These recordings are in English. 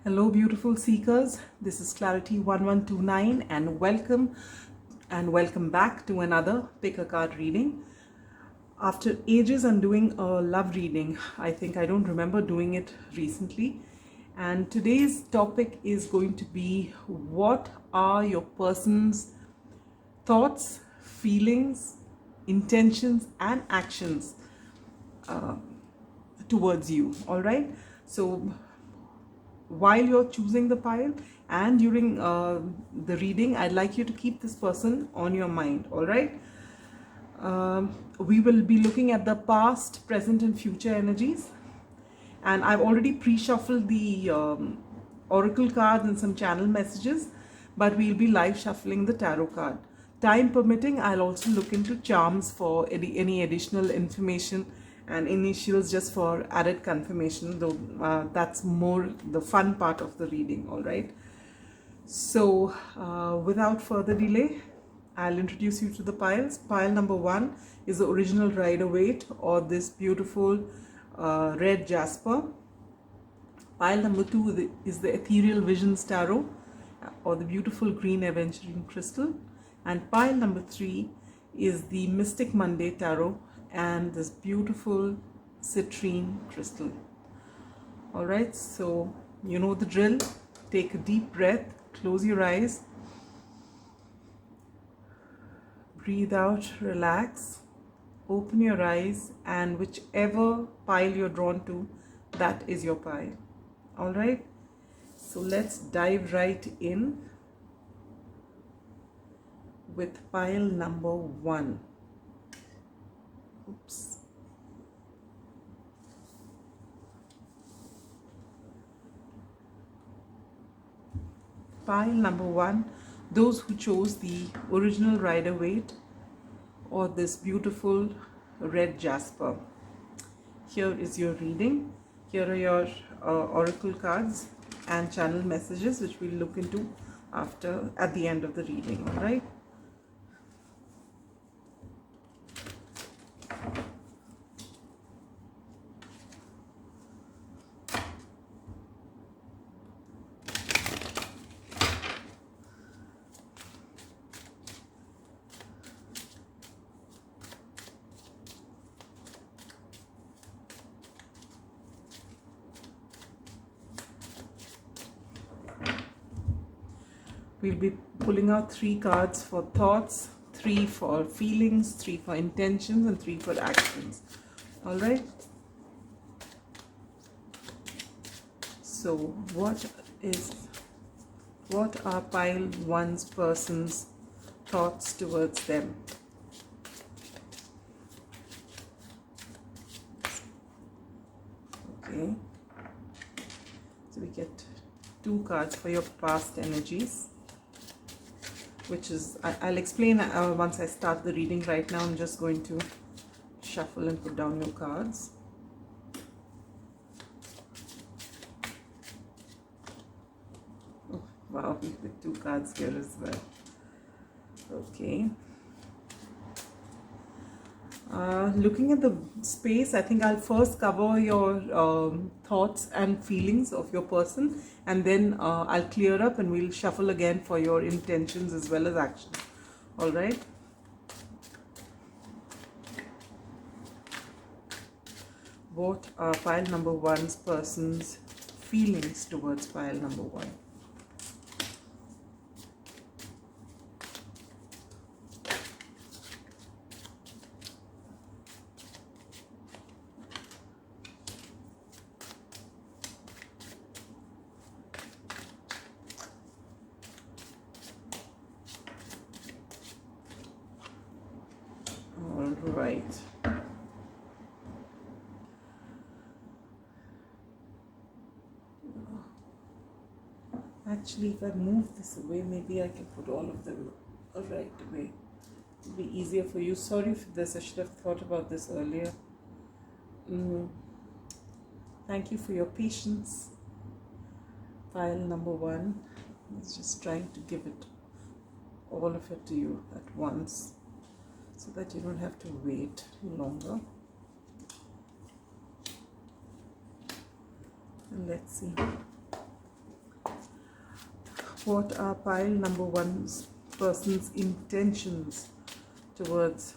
Hello, beautiful seekers. This is Clarity 1129, and welcome back to another pick a card reading. After ages, I'm doing a love reading. I don't remember doing it recently. And today's topic is going to be, what are your person's thoughts, feelings, intentions, and actions towards you. All right. So while you're choosing the pile and during the reading, I'd like you to keep this person on your mind. All right. We will be looking at the past, present, and future energies. And I've already pre-shuffled the oracle cards and some channel messages, but we'll be live shuffling the tarot card. Time permitting, I'll also look into charms for any additional information and initials just for added confirmation, though that's more the fun part of the reading. All right. So without further delay, I'll introduce you to the piles. Pile number 1 is the original Rider-Waite, or this beautiful Red Jasper. Pile number 2 is the Ethereal Visions Tarot, or the beautiful green Aventurine crystal. And pile number 3 is the Mystic Monday Tarot and this beautiful Citrine crystal. All right, so you know the drill. Take a deep breath, close your eyes, breathe out, relax, open your eyes, and whichever pile you're drawn to, that is your pile. All right, so let's dive right in with pile number 1. Oops. Pile number 1, those who chose the original Rider-Waite or this beautiful Red Jasper. Here is your reading. Here are your oracle cards and channel messages, which we'll look into at the end of the reading. All right. We'll be pulling out 3 cards for thoughts, 3 for feelings, 3 for intentions, and 3 for actions. All right. So what are pile 1's person's thoughts towards them? Okay. So we get 2 cards for your past energies, which is, I'll explain once I start the reading. Right now I'm just going to shuffle and put down your cards. Oh, wow, we put 2 cards here as well. Okay. Looking at the space, I think I'll first cover your thoughts and feelings of your person, and then I'll clear up and we'll shuffle again for your intentions as well as actions. All right. What are pile number 1's person's feelings towards pile number 1? Right. Actually, if I move this away, maybe I can put all of them right away. It'll be easier for you. Sorry for this. I should have thought about this earlier. Thank you for your patience. Pile number 1 is just trying to give it, all of it, to you at once, so that you don't have to wait longer. And let's see. What are pile number one's person's intentions towards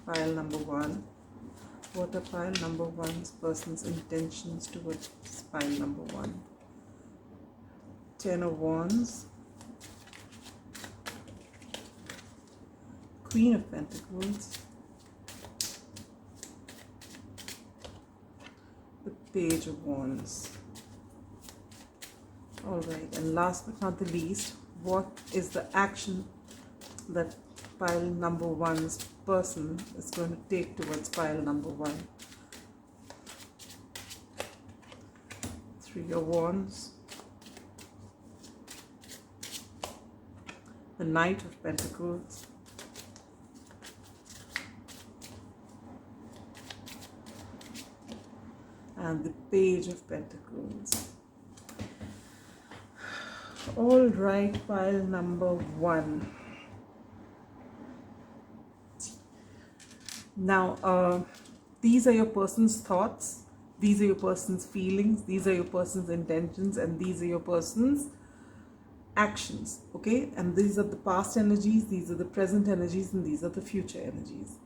pile number one? What are pile number one's person's intentions towards pile number one? 10 of Wands, Queen of Pentacles, the Page of Wands. Alright, and last but not the least, what is the action that pile number one's person is going to take towards pile number one? 3 of Wands, the Knight of Pentacles, and the Page of Pentacles. All right, pile number one. Now, these are your person's thoughts, these are your person's feelings, these are your person's intentions, and these are your person's actions, okay? And these are the past energies, these are the present energies, and these are the future energies.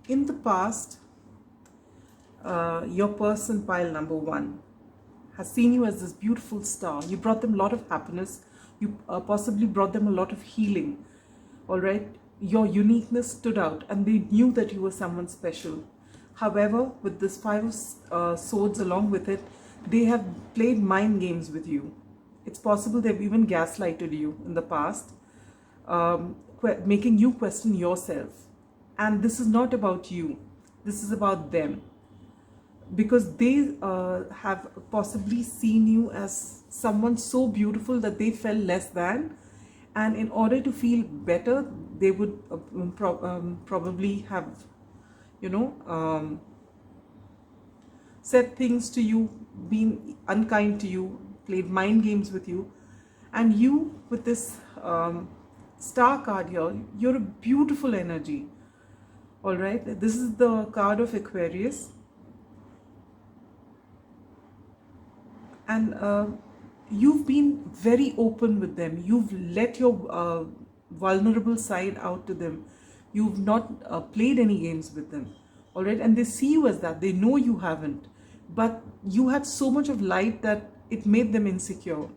In the past, your person, pile number one, has seen you as this beautiful star. You brought them a lot of happiness. You possibly brought them a lot of healing. All right, your uniqueness stood out, and they knew that you were someone special. However, with this 5 of Swords along with it, they have played mind games with you. It's possible they've even gaslighted you in the past, making you question yourself. And this is not about you. This is about them. Because they have possibly seen you as someone so beautiful that they felt less than, and in order to feel better, they would probably have, you know, said things to you, been unkind to you, played mind games with you. And you, with this star card here, you're a beautiful energy. All right, this is the card of Aquarius. And you've been very open with them. You've let your vulnerable side out to them. You've not played any games with them. All right, and they see you as that. They know you haven't. But you had so much of light that it made them insecure.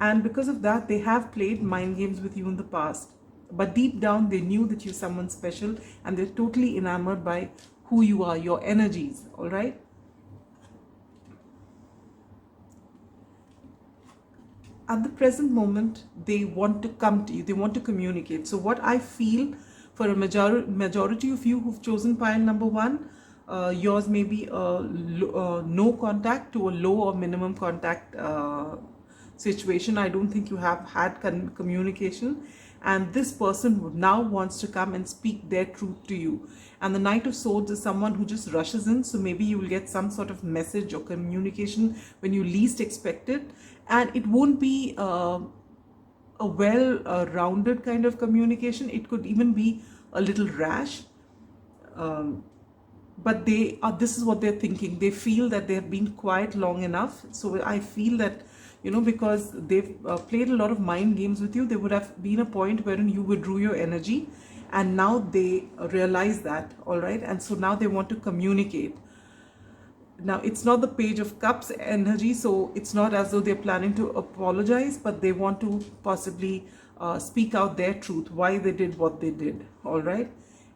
And because of that, they have played mind games with you in the past. But deep down, they knew that you're someone special, and they're totally enamored by who you are, your energies. All right. At the present moment, they want to come to you, they want to communicate. So what I feel for a majority of you who've chosen pile number one, yours may be no contact to a low or minimum contact situation. I don't think you have had communication, and this person now wants to come and speak their truth to you. And the Knight of Swords is someone who just rushes in, so maybe you will get some sort of message or communication when you least expect it, and it won't be a well-rounded kind of communication. It could even be a little rash, but this is what they're thinking. They feel that they have been quiet long enough. So I feel that, you know, because they've played a lot of mind games with you, there would have been a point wherein you withdrew your energy, and now they realize that. All right, and so now they want to communicate. Now, it's not the Page of Cups energy, so it's not as though they're planning to apologize, but they want to possibly speak out their truth, why they did what they did. All right,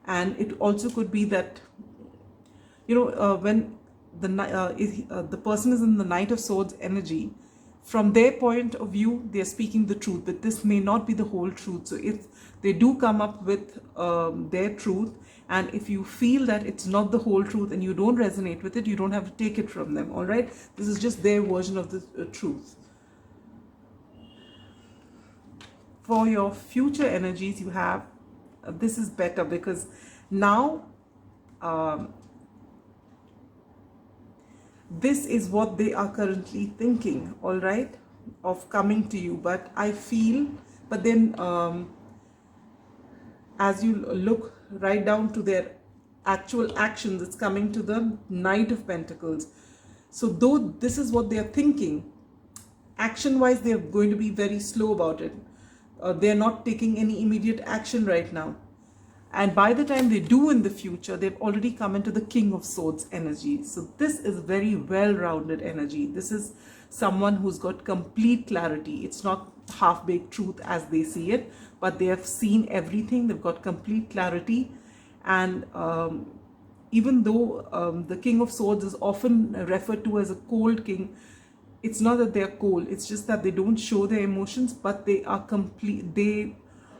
and it also could be that, you know, when the person is in the Knight of Swords energy, from their point of view, they're speaking the truth, but this may not be the whole truth. So if they do come up with their truth, and if you feel that it's not the whole truth and you don't resonate with it, you don't have to take it from them. All right, this is just their version of the truth. For your future energies, you have this is better, because now this is what they are currently thinking, all right, of coming to you. But I feel, but then as you look right down to their actual actions, it's coming to the Knight of Pentacles. So though this is what they are thinking, action wise they're going to be very slow about it. They're not taking any immediate action right now, and by the time they do in the future, they've already come into the King of Swords energy. So this is very well-rounded energy. This is someone who's got complete clarity. It's not half-baked truth as they see it, but they have seen everything. They've got complete clarity. And even though the King of Swords is often referred to as a cold king, it's not that they're cold, it's just that they don't show their emotions, but they are they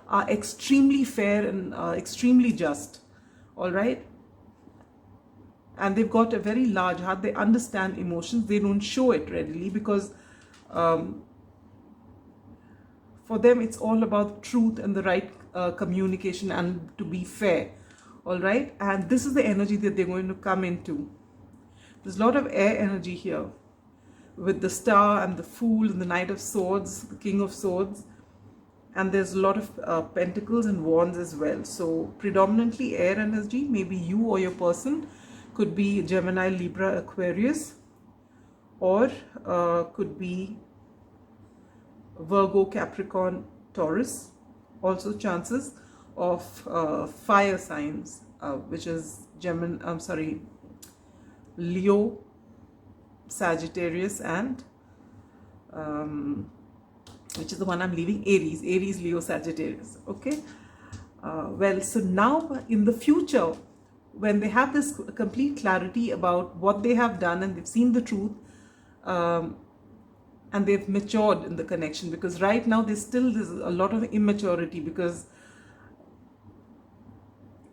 are extremely fair and extremely just. All right, and they've got a very large heart. They understand emotions. They don't show it readily because for them it's all about truth and the right communication and to be fair. All right, and this is the energy that they're going to come into. There's a lot of air energy here with the Star and the Fool and the Knight of Swords, the King of Swords, and there's a lot of Pentacles and Wands as well. So predominantly air energy. Maybe you or your person could be Gemini, Libra, Aquarius, or could be Virgo, Capricorn, Taurus. Also chances of fire signs, which is Leo, Sagittarius, and which is the one I'm leaving, Aries, Leo, Sagittarius. Okay, well, so now in the future, when they have this complete clarity about what they have done and they've seen the truth, and they've matured in the connection, because right now there's a lot of immaturity because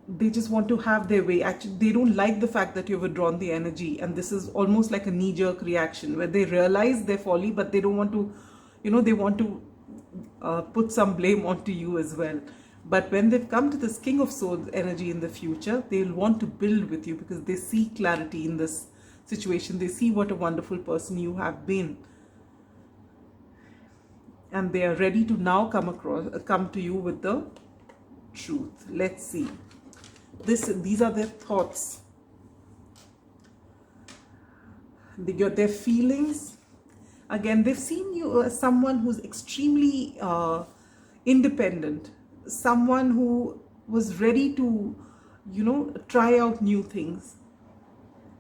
they just want to have their way. Actually, they don't like the fact that you've withdrawn the energy, and this is almost like a knee-jerk reaction where they realize their folly, but they don't want to, they want to put some blame onto you as well. But when they've come to this King of Swords energy in the future, they'll want to build with you because they see clarity in this situation. They see what a wonderful person you have been, and they are ready to now come to you with the truth. Let's see. These are their thoughts, their feelings. Again, they've seen you as someone who's extremely independent, someone who was ready to, try out new things,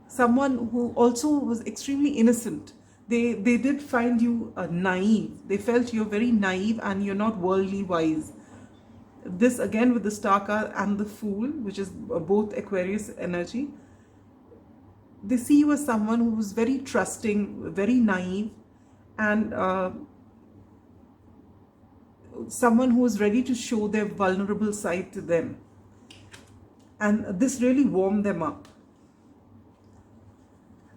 someone who also was extremely innocent. They did find you naive. They felt you're very naive and you're not worldly wise. This again with the Star card and the Fool, which is both Aquarius energy. They see you as someone who was very trusting, very naive, and someone who was ready to show their vulnerable side to them. And this really warmed them up.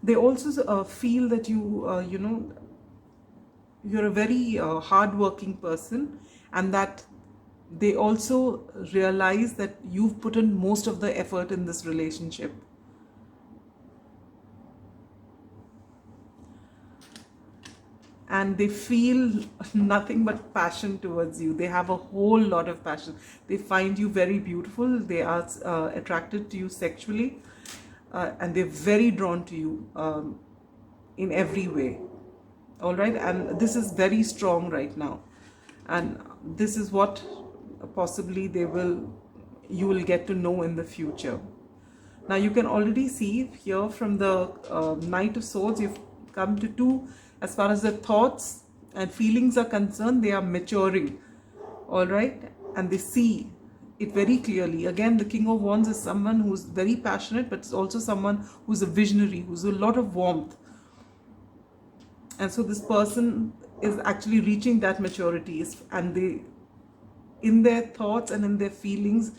They also feel that you're a very hardworking person, and that they also realize that you've put in most of the effort in this relationship. And they feel nothing but passion towards you. They have a whole lot of passion. They find you very beautiful. They are attracted to you sexually. And they're very drawn to you in every way. All right, and this is very strong right now, and this is what possibly you will get to know in the future. Now you can already see here from the Knight of Swords, you've come to two. As far as the thoughts and feelings are concerned, they are maturing. All right, and they see it very clearly. Again, the King of Wands is someone who's very passionate, but it's also someone who's a visionary, who's a lot of warmth. And so this person is actually reaching that maturity, and they, in their thoughts and in their feelings,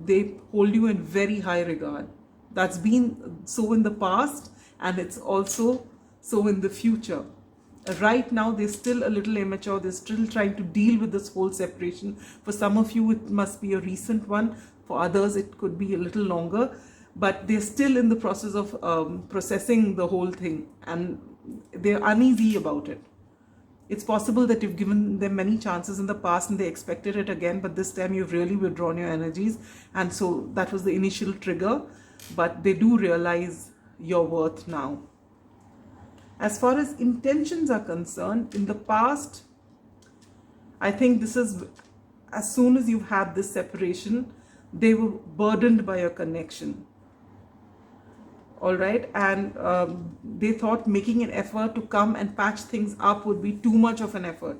they hold you in very high regard. That's been so in the past, and it's also so in the future. Right now they're still a little immature. They're still trying to deal with this whole separation. For some of you it must be a recent one, for others it could be a little longer, but they're still in the process of processing the whole thing, and they're uneasy about it. It's possible that you've given them many chances in the past and they expected it again, but this time you've really withdrawn your energies, and so that was the initial trigger. but they do realize your worth now. As far as intentions are concerned, in the past, I think this is, as soon as you've had this separation, they were burdened by your connection. All right, and they thought making an effort to come and patch things up would be too much of an effort.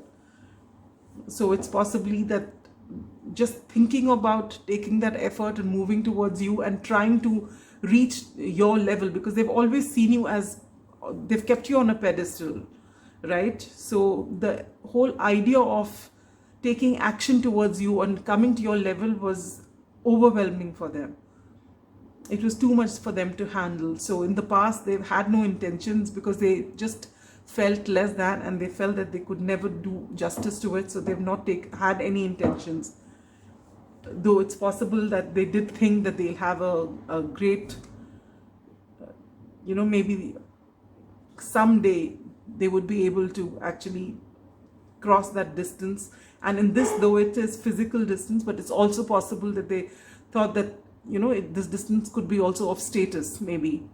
So it's possibly that just thinking about taking that effort and moving towards you and trying to reach your level, because they've always seen you as, they've kept you on a pedestal, right? So the whole idea of taking action towards you and coming to your level was overwhelming for them. It was too much for them to handle. So in the past, they've had no intentions because they just felt less than, and they felt that they could never do justice to it. So they've not had any intentions. Though it's possible that they did think that they'll have a great, maybe someday they would be able to actually cross that distance. And in this, though it is physical distance, but it's also possible that they thought that this distance could be also of status, maybe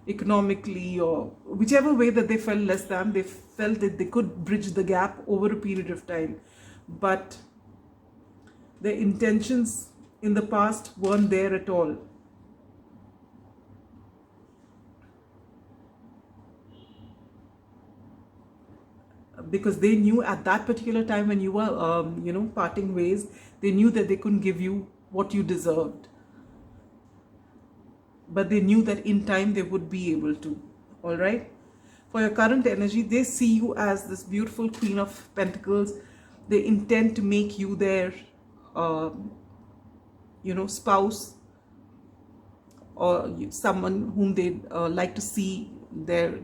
economically, or whichever way that they felt less than, they felt that they could bridge the gap over a period of time. But their intentions in the past weren't there at all. Because they knew at that particular time when you were, parting ways, they knew that they couldn't give you what you deserved. But they knew that in time they would be able to. All right. For your current energy, they see you as this beautiful Queen of Pentacles. They intend to make you their, spouse, or someone whom they'd like to see their,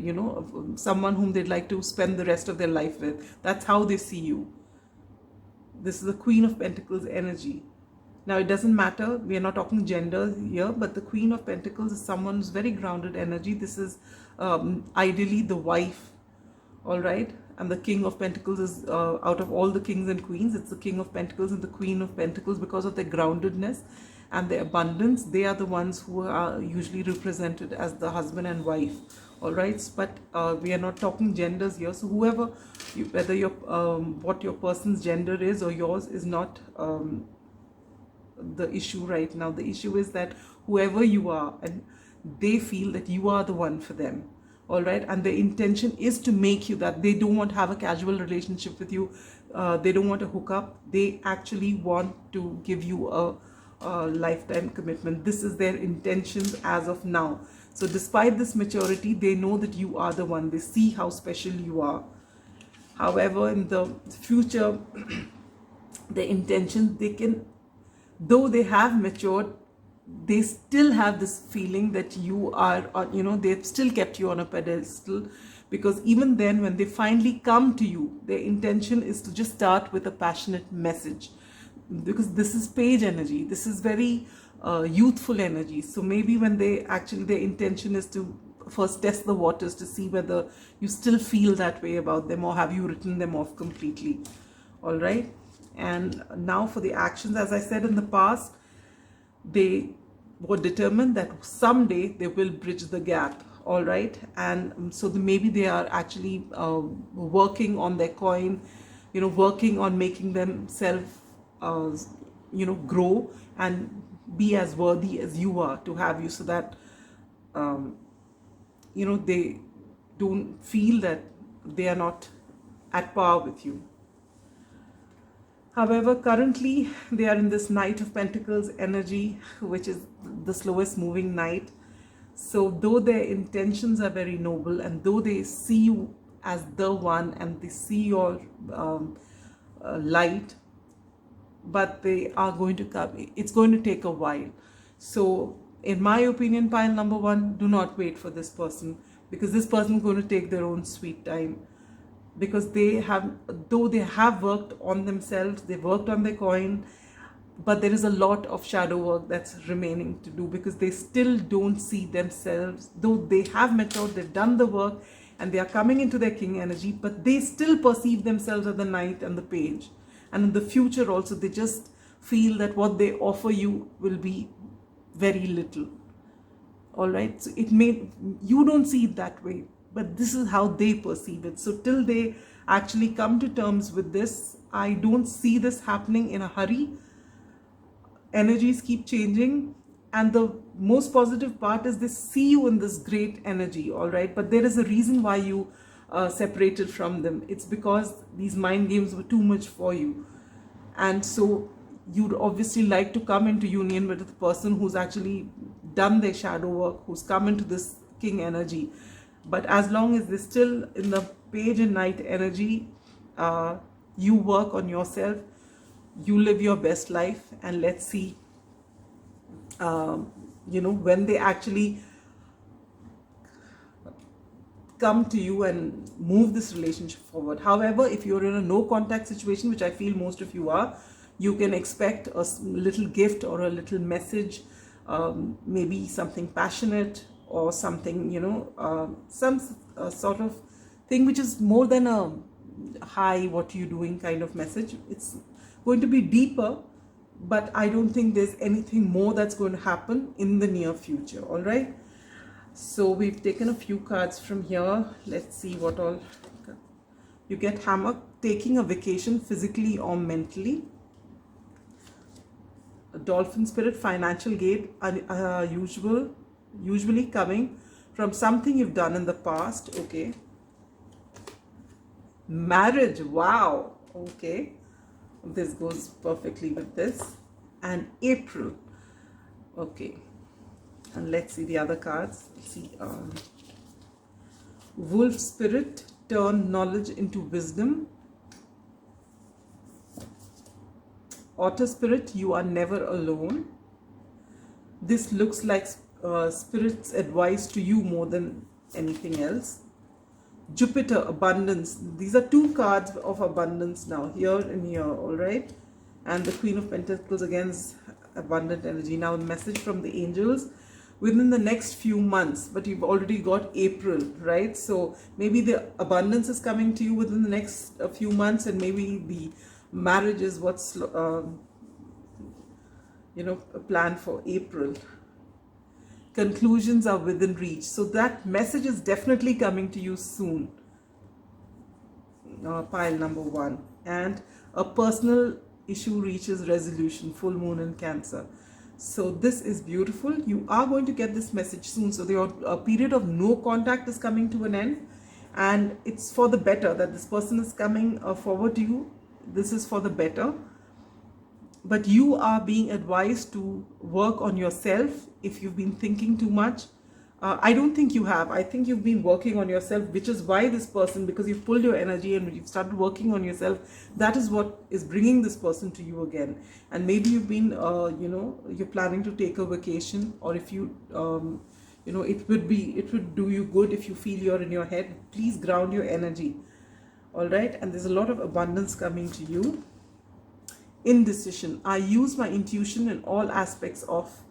someone whom they'd like to spend the rest of their life with. That's how they see you. This is the Queen of Pentacles energy. Now, it doesn't matter, we are not talking gender here, but the Queen of Pentacles is someone who's very grounded energy. This is ideally the wife, all right? And the King of Pentacles is, out of all the kings and queens, it's the King of Pentacles and the Queen of Pentacles. Because of their groundedness and their abundance, they are the ones who are usually represented as the husband and wife, all right? But we are not talking genders here. So whoever, whether what your person's gender is or yours is not the issue right now. The issue is that whoever you are, and they feel that you are the one for them, all right? And the intention is to make you that. They don't want to have a casual relationship with you. They don't want to hook up. They actually want to give you a lifetime commitment. This is their intentions as of now. So despite this maturity, they know that you are the one. They see how special you are. However, in the future, the intentions, they can, though they have matured, they still have this feeling that you are, they've still kept you on a pedestal. Because even then, when they finally come to you, their intention is to just start with a passionate message. Because this is page energy. This is very youthful energy. So maybe when their intention is to first test the waters to see whether you still feel that way about them, or have you written them off completely. All right. And now for the actions, as I said in the past, they were determined that someday they will bridge the gap, all right? And so maybe they are actually working on their coin, working on making themselves, grow and be as worthy as you are to have you, so that, they don't feel that they are not at par with you. However, currently they are in this Knight of Pentacles energy, which is the slowest moving knight. So though their intentions are very noble, and though they see you as the one and they see your light, but they are going to come, it's going to take a while. So in my opinion, pile number one, do not wait for this person, because this person is going to take their own sweet time. Because though they have worked on themselves, they've worked on their coin, but there is a lot of shadow work that's remaining to do, because they still don't see themselves, though they have matured, they've done the work, and they are coming into their king energy, but they still perceive themselves as the knight and the page. And in the future also, they just feel that what they offer you will be very little. all right? So it may, you don't see it that way, but this is how they perceive it. So till they actually come to terms with this, I don't see this happening in a hurry. Energies keep changing, and the most positive part is they see you in this great energy, all right? But there is a reason why you separated from them. It's because these mind games were too much for you, and so you'd obviously like to come into union with the person who's actually done their shadow work, who's come into this king energy. But as long as they're still in the page and knight energy, you work on yourself, you live your best life, and let's see, when they actually come to you and move this relationship forward. However, if you're in a no contact situation, which I feel most of you are, you can expect a little gift or a little message, maybe something passionate or something, some sort of thing which is more than a hi, what are you doing kind of message. It's going to be deeper, but I don't think there's anything more that's going to happen in the near future, all right? So we've taken a few cards from here. Let's see what all. You get hammock, taking a vacation physically or mentally. A dolphin spirit, financial gate, usually coming from something you've done in the past. Okay. Marriage, wow. Okay, this goes perfectly with this. And April. Okay, and let's see the other cards. Let's see, wolf spirit, turn knowledge into wisdom. Otter spirit, you are never alone. This looks like spirit's advice to you more than anything else. Jupiter, abundance. These are two cards of abundance now, here and here, all right? And the Queen of Pentacles again is abundant energy. Now, a message from the angels within the next few months, but you've already got April, right? So maybe the abundance is coming to you within the next few months, and maybe the marriage is what's planned for April. Conclusions are within reach, so that message is definitely coming to you soon. Pile number 1. And a personal issue reaches resolution, full moon in Cancer. So this is beautiful. You are going to get this message soon. So your period of no contact is coming to an end, and it's for the better that this person is coming forward to you. This is for the better, but you are being advised to work on yourself if you've been thinking too much. I don't think you have. I think you've been working on yourself, which is why this person, because you've pulled your energy and you've started working on yourself, that is what is bringing this person to you again. And maybe you've been, you're planning to take a vacation, or if you, it would do you good if you feel you're in your head. Please ground your energy, all right? And there's a lot of abundance coming to you. Indecision. I use my intuition in all aspects of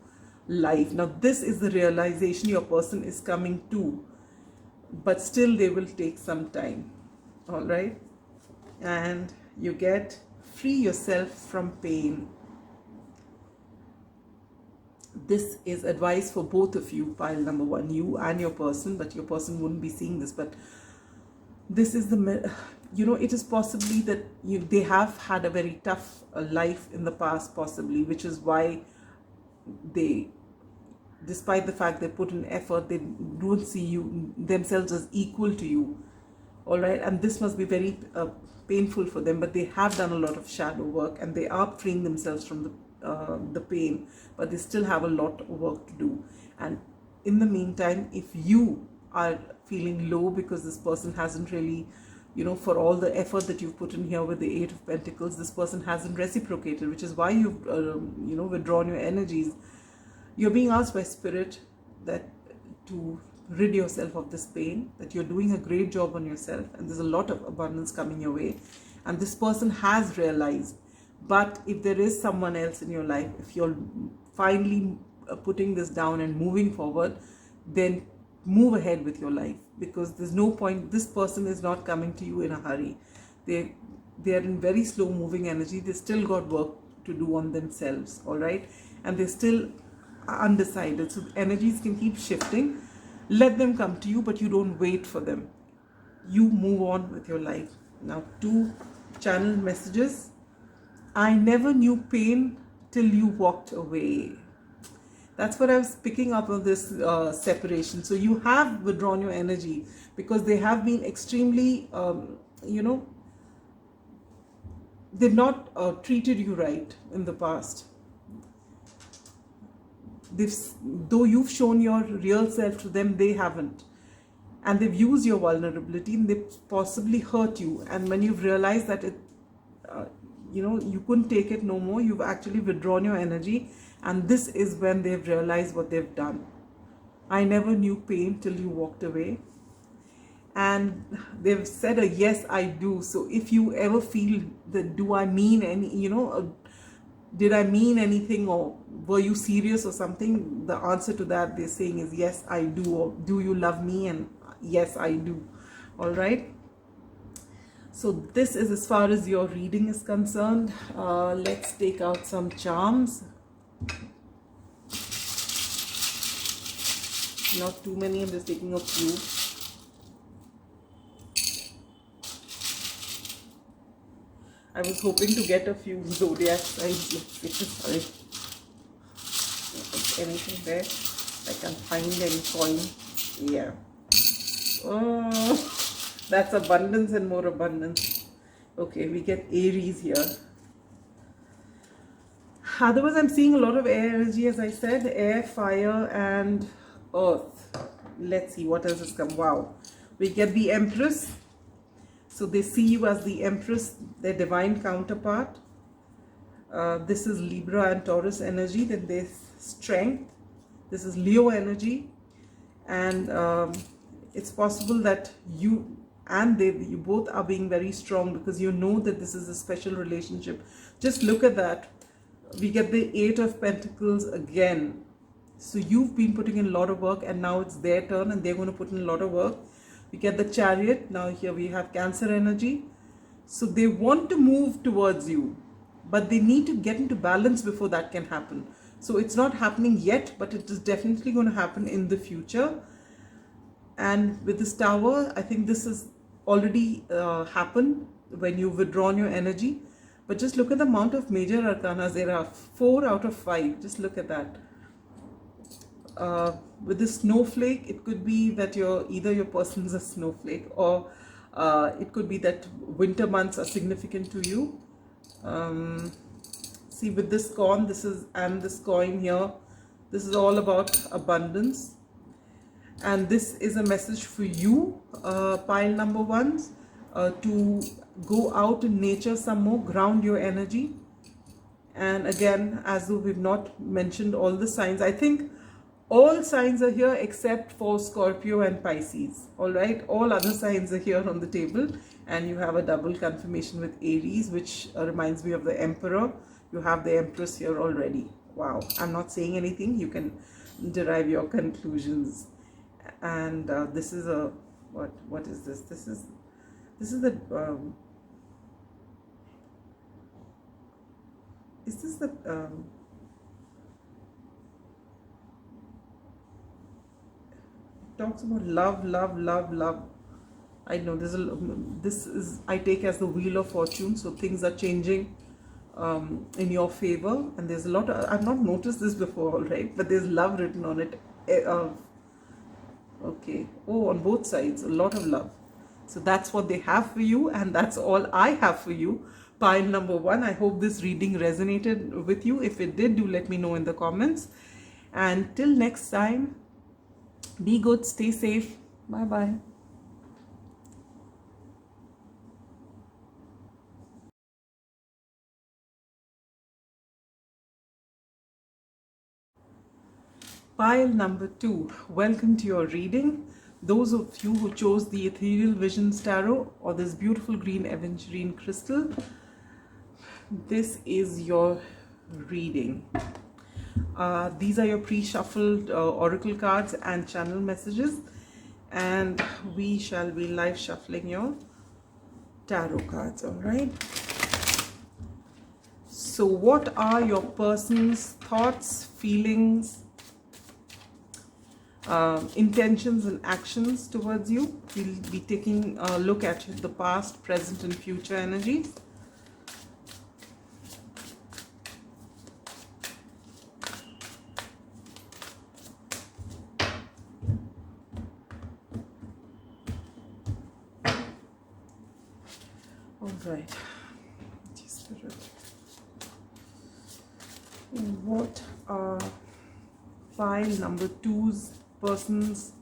life. Now this is the realization your person is coming to, but still they will take some time, all right? And you get free yourself from pain. This is advice for both of you, pile number 1, you and your person, but your person wouldn't be seeing this, but this is the, it is possibly that they have had a very tough life in the past, possibly, which is why they, despite the fact they put in effort, they don't see themselves as equal to you, all right? And this must be very painful for them, but they have done a lot of shadow work and they are freeing themselves from the pain, but they still have a lot of work to do. And in the meantime, if you are feeling low because this person hasn't really, for all the effort that you've put in here with the 8 of Pentacles, this person hasn't reciprocated, which is why you've withdrawn your energies. You're being asked by Spirit that to rid yourself of this pain, that you're doing a great job on yourself, and there's a lot of abundance coming your way, and this person has realized. But if there is someone else in your life, if you're finally putting this down and moving forward, then move ahead with your life, because there's no point. This person is not coming to you in a hurry. They are in very slow moving energy. They still got work to do on themselves, all right? And they still undecided. So energies can keep shifting. Let them come to you, but you don't wait for them. You move on with your life. Now, 2 channel messages. I never knew pain till you walked away. That's what I was picking up of this separation. So you have withdrawn your energy because they have been extremely, they've not treated you right in the past. Though you've shown your real self to them, they haven't. And they've used your vulnerability and they've possibly hurt you. And when you've realized that you couldn't take it no more, you've actually withdrawn your energy. And this is when they've realized what they've done. I never knew pain till you walked away. And they've said a yes, I do. So if you ever feel that, do I mean any, did I mean anything, or were you serious or something? The answer to that they're saying is yes, I do. Or do you love me? And yes, I do. All right. So this is as far as your reading is concerned. Let's take out some charms. Not too many, I'm just taking a few. I was hoping to get a few zodiac signs. Sorry. Anything there? I can find any coin. Yeah. Oh, that's abundance and more abundance. Okay, we get Aries here. Otherwise, I'm seeing a lot of air energy, as I said. Air, fire, and earth. Let's see what else has come. Wow. We get the Empress. So they see you as the Empress, their divine counterpart. This is Libra and Taurus energy. Then there's Strength. This is Leo energy. And it's possible that you and you both are being very strong because you know that this is a special relationship. Just look at that. We get the 8 of Pentacles again. So you've been putting in a lot of work and now it's their turn and they're going to put in a lot of work. We get the Chariot. Now here we have Cancer energy. So they want to move towards you, but they need to get into balance before that can happen. So it's not happening yet, but it is definitely going to happen in the future. And with this Tower, I think this has already happened when you've withdrawn your energy. But just look at the amount of major arcanas there are. 4 out of 5. Just look at that. With the Snowflake, it could be that either your person is a snowflake, or it could be that winter months are significant to you. See, with this corn, and this coin here, this is all about abundance. And this is a message for you, pile number 1, to go out in nature some more, ground your energy. And again, as though we've not mentioned all the signs, I think all signs are here except for Scorpio and Pisces. All right, all other signs are here on the table, and you have a double confirmation with Aries, which reminds me of the Emperor. You have the Empress here already. Wow, I'm not saying anything. You can derive your conclusions. And this is a what is this? This is the is this the talks about love. I know this is I take as the Wheel of Fortune. So things are changing in your favor, and there's a lot of, I've not noticed this before, all right, but there's love written on it. Okay, oh, on both sides, a lot of love. So that's what they have for you, and that's all I have for you, pile number 1. I hope this reading resonated with you. If it did, do let me know in the comments. And till next time, be good, stay safe. Bye bye. Pile number 2, welcome to your reading. Those of you who chose the Ethereal Visions Tarot or this beautiful green Aventurine crystal, this is your reading. These are your pre-shuffled oracle cards and channel messages, and we shall be live shuffling your tarot cards. All right, so what are your person's thoughts, feelings, intentions and actions towards you. We'll be taking a look at the past, present and future energies. All right. Spirit. What are pile number two's person's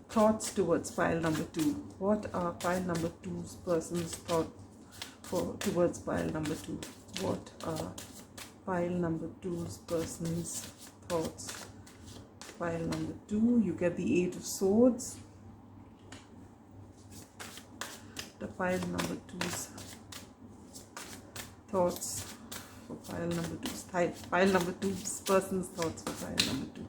thoughts towards pile number two? What are pile number two's person's thought towards pile number two? What are pile number two's person's thoughts? Pile number two, you get the Eight of Swords. The pile number two's thoughts for pile number two's person's thoughts for pile number two.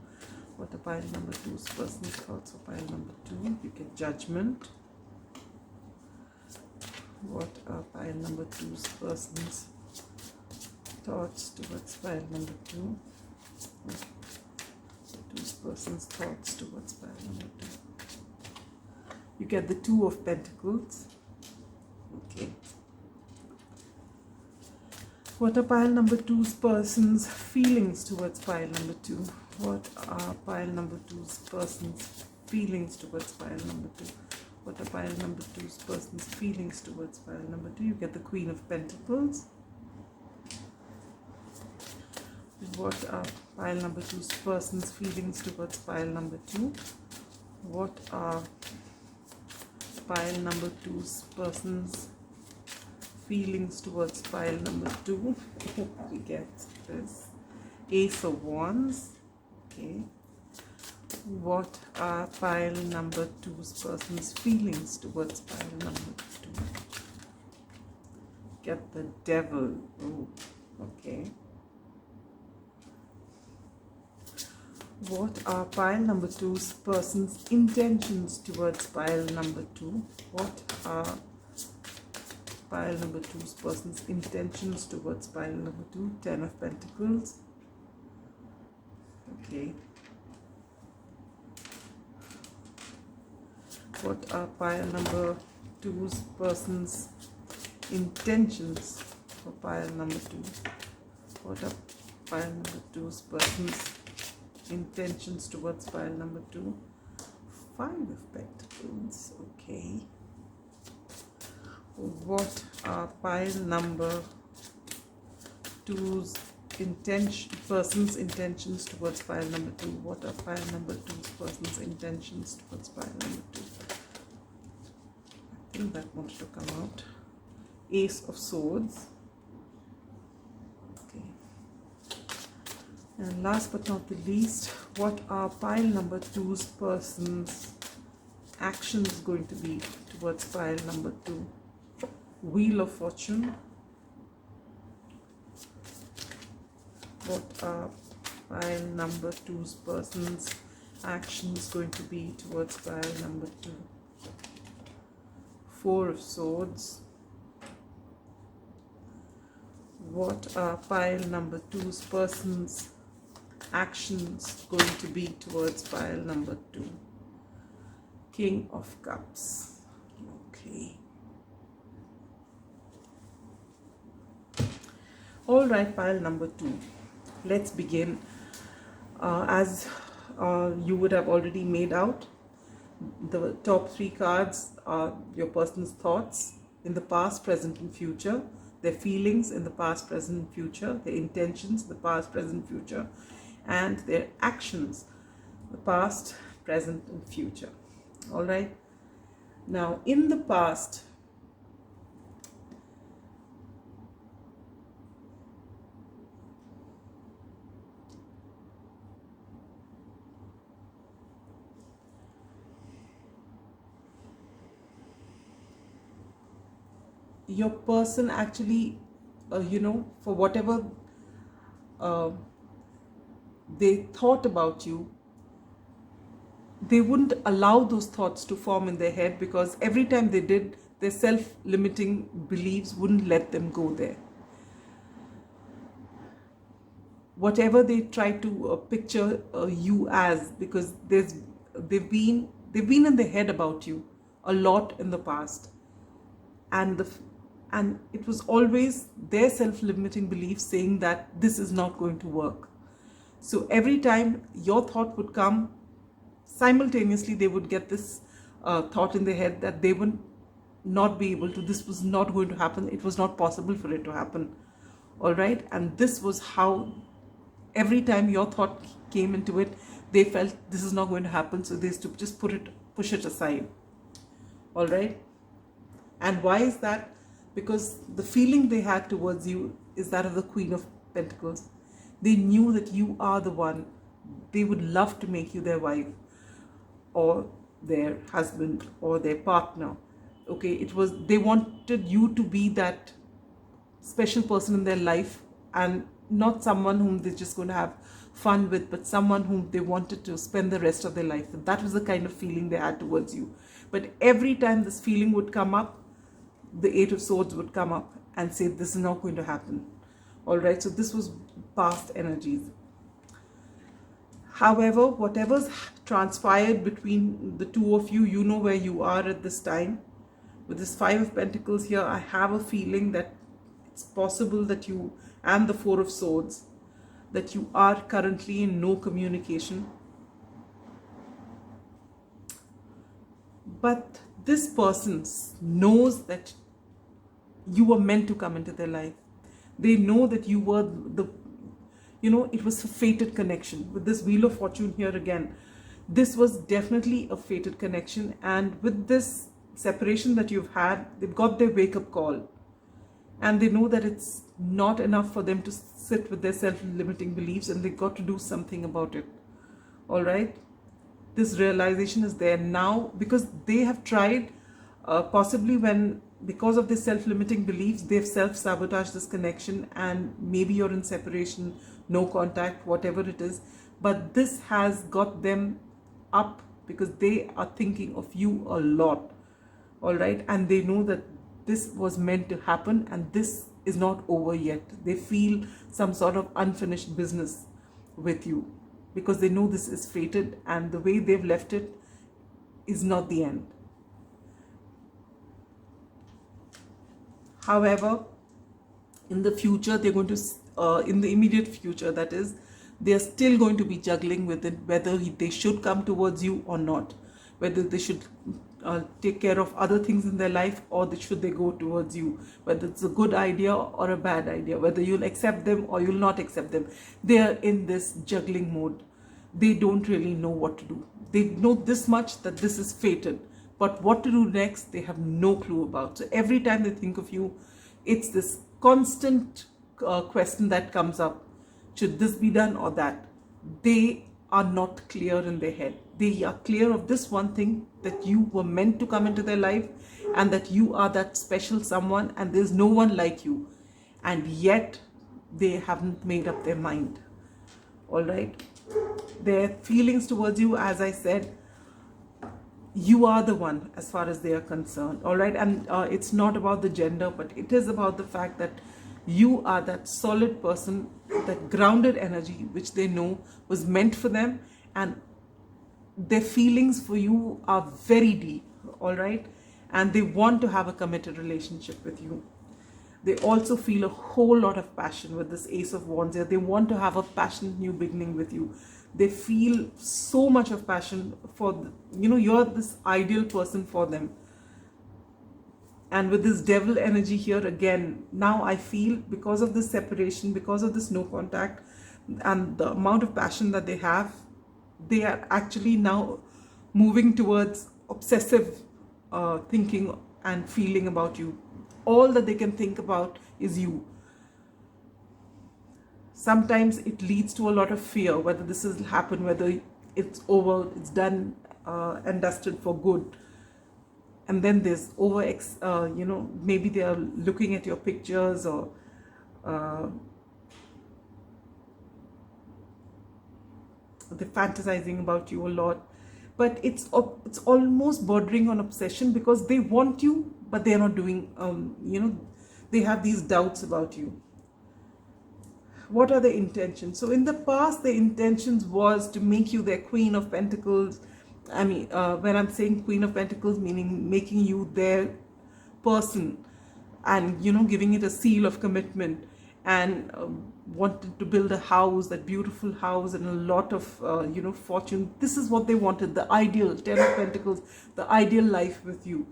What are pile number two's person's thoughts for pile number two? You get Judgment. What are pile number two's person's thoughts towards pile number two? Two's person's thoughts towards pile number two. You get the Two of Pentacles. Okay. What are pile number two's person's feelings towards pile number two? What are pile number two's person's feelings towards pile number two? What are pile number two's person's feelings towards pile number two? You get the Queen of Pentacles. What are pile number two's person's feelings towards pile number two? What are pile number two's person's feelings towards pile number two? We get this Ace of Wands. Okay. What are pile number two's person's feelings towards pile number two? Get the Devil. Oh, okay. What are pile number two's person's intentions towards pile number two? What are pile number two's person's intentions towards pile number two? Ten of Pentacles. Okay. What are pile number two's person's intentions for pile number two? What are pile number two's person's intentions towards pile number two? Five of Pentacles. Okay. What are pile number two's person's intentions towards pile number two? What are pile number two's person's intentions towards pile number two? I think that wanted to come out. Ace of Swords. Okay. And last but not the least, what are pile number two's person's actions going to be towards pile number two? Wheel of Fortune. What are pile number two's person's actions going to be towards pile number two? Four of Swords. What are pile number two's person's actions going to be towards pile number two? King of Cups. Okay. All right, pile number two. Let's begin. As you would have already made out, the top three cards are your person's thoughts in the past, present and future, their feelings in the past, present and future, their intentions in the past, present, future, and their actions, the past, present and future. All right. Now, in the past, your person actually, for whatever they thought about you, they wouldn't allow those thoughts to form in their head, because every time they did, their self-limiting beliefs wouldn't let them go there. Whatever they try to picture you as, because there's they've been in their head about you a lot in the past, and and it was always their self-limiting beliefs saying that this is not going to work. So every time your thought would come, simultaneously they would get this thought in their head that they would not be able to, this was not going to happen, it was not possible for it to happen. All right, and this was how every time your thought came into it, they felt this is not going to happen, so they used to just push it aside. All right, and why is that? Because the feeling they had towards you is that of the Queen of Pentacles. They knew that you are the one. They would love to make you their wife or their husband or their partner. Okay, it was, they wanted you to be that special person in their life, and not someone whom they're just going to have fun with, but someone whom they wanted to spend the rest of their life with. That was the kind of feeling they had towards you. But every time this feeling would come up, the Eight of Swords would come up and say, this is not going to happen. All right, so this was past energies. However, whatever's transpired between the two of you, you know where you are at this time. With this Five of Pentacles here, I have a feeling that it's possible that you, and the Four of Swords, that you are currently in no communication. But this person knows that you were meant to come into their life. They know that you were it was a fated connection. With this Wheel of Fortune here again, this was definitely a fated connection. And with this separation that you've had, they've got their wake-up call. And they know that it's not enough for them to sit with their self-limiting beliefs, and they've got to do something about it. All right? This realization is there now because they have tried, possibly because of their self-limiting beliefs, they've self-sabotaged this connection, and maybe you're in separation, no contact, whatever it is. But this has got them up because they are thinking of you a lot. All right? And they know that this was meant to happen, and this is not over yet. They feel some sort of unfinished business with you because they know this is fated, and the way they've left it is not the end. However, in the future, they're going to, in the immediate future, that is, they're still going to be juggling with it, whether they should come towards you or not, whether they should take care of other things in their life, or should they go towards you, whether it's a good idea or a bad idea, whether you'll accept them or you'll not accept them. They are in this juggling mode. They don't really know what to do. They know this much, that this is fated, but what to do next, they have no clue about. So every time they think of you, it's this constant question that comes up. Should this be done or that? They are not clear in their head. They are clear of this one thing, that you were meant to come into their life, and that you are that special someone, and there's no one like you. And yet they haven't made up their mind. All right? Their feelings towards you, as I said, you are the one as far as they are concerned. All right? And it's not about the gender, but it is about the fact that you are that solid person, that grounded energy which they know was meant for them, and their feelings for you are very deep. All right? And they want to have a committed relationship with you. They also feel a whole lot of passion with this Ace of Wands here. They want to have a passionate new beginning with you. They feel so much of passion for, you're this ideal person for them. And with this Devil energy here again, now I feel because of this separation, because of this no contact, and the amount of passion that they are actually now moving towards obsessive thinking and feeling about you. All that they can think about is you. Sometimes it leads to a lot of fear, whether this will happen, whether it's over, it's done and dusted for good. And then there's maybe they are looking at your pictures, or they're fantasizing about you a lot. But it's almost bordering on obsession, because they want you, but they're not doing, they have these doubts about you. What are the intentions? So in the past, the intentions was to make you their Queen of Pentacles, I mean, when I'm saying Queen of Pentacles, meaning making you their person, and giving it a seal of commitment, and wanted to build a house, that beautiful house, and a lot of fortune. This is what they wanted, the ideal Ten of Pentacles, the ideal life with you,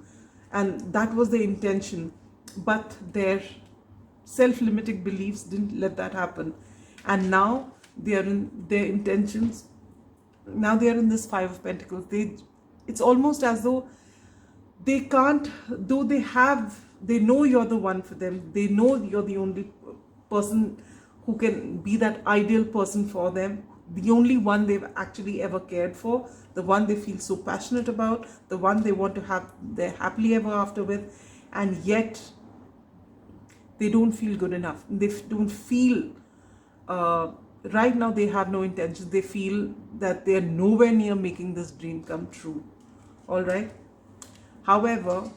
and that was the intention. But their self-limiting beliefs didn't let that happen, and now they are in their intentions. Now they are in this Five of Pentacles. It's almost as though they can't, though they know you're the one for them, they know you're the only person who can be that ideal person for them, the only one they've actually ever cared for, the one they feel so passionate about, the one they want to have their happily ever after with, and yet they don't feel good enough. They don't feel, right now they have no intentions. They feel that they're nowhere near making this dream come true. All right. However,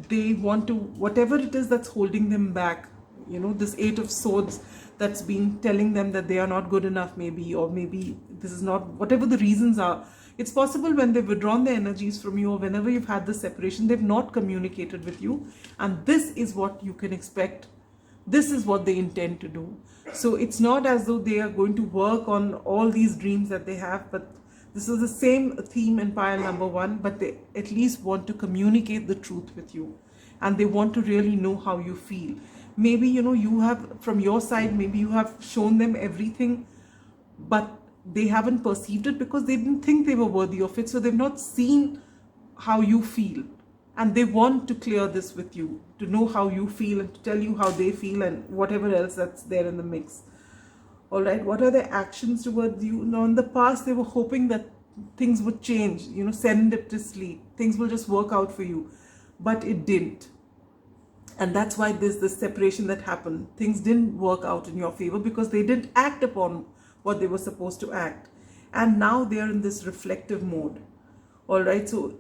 they want to, whatever it is that's holding them back, this Eight of Swords that's been telling them that they are not good enough, maybe, or maybe this is not, whatever the reasons are. It's possible when they've withdrawn their energies from you, or whenever you've had this separation, they've not communicated with you. And this is what you can expect. This is what they intend to do. So it's not as though they are going to work on all these dreams that they have, but this is the same theme in pile number one, but they at least want to communicate the truth with you. And they want to really know how you feel. Maybe, you have, from your side, maybe you have shown them everything, but they haven't perceived it because they didn't think they were worthy of it. So they've not seen how you feel. And they want to clear this with you, to know how you feel and to tell you how they feel and whatever else that's there in the mix. All right, what are their actions towards you? Now, in the past, they were hoping that things would change, serendipitously. Things will just work out for you. But it didn't. And that's why there's this separation that happened. Things didn't work out in your favor because they didn't act upon what they were supposed to act. And now they're in this reflective mode. All right, so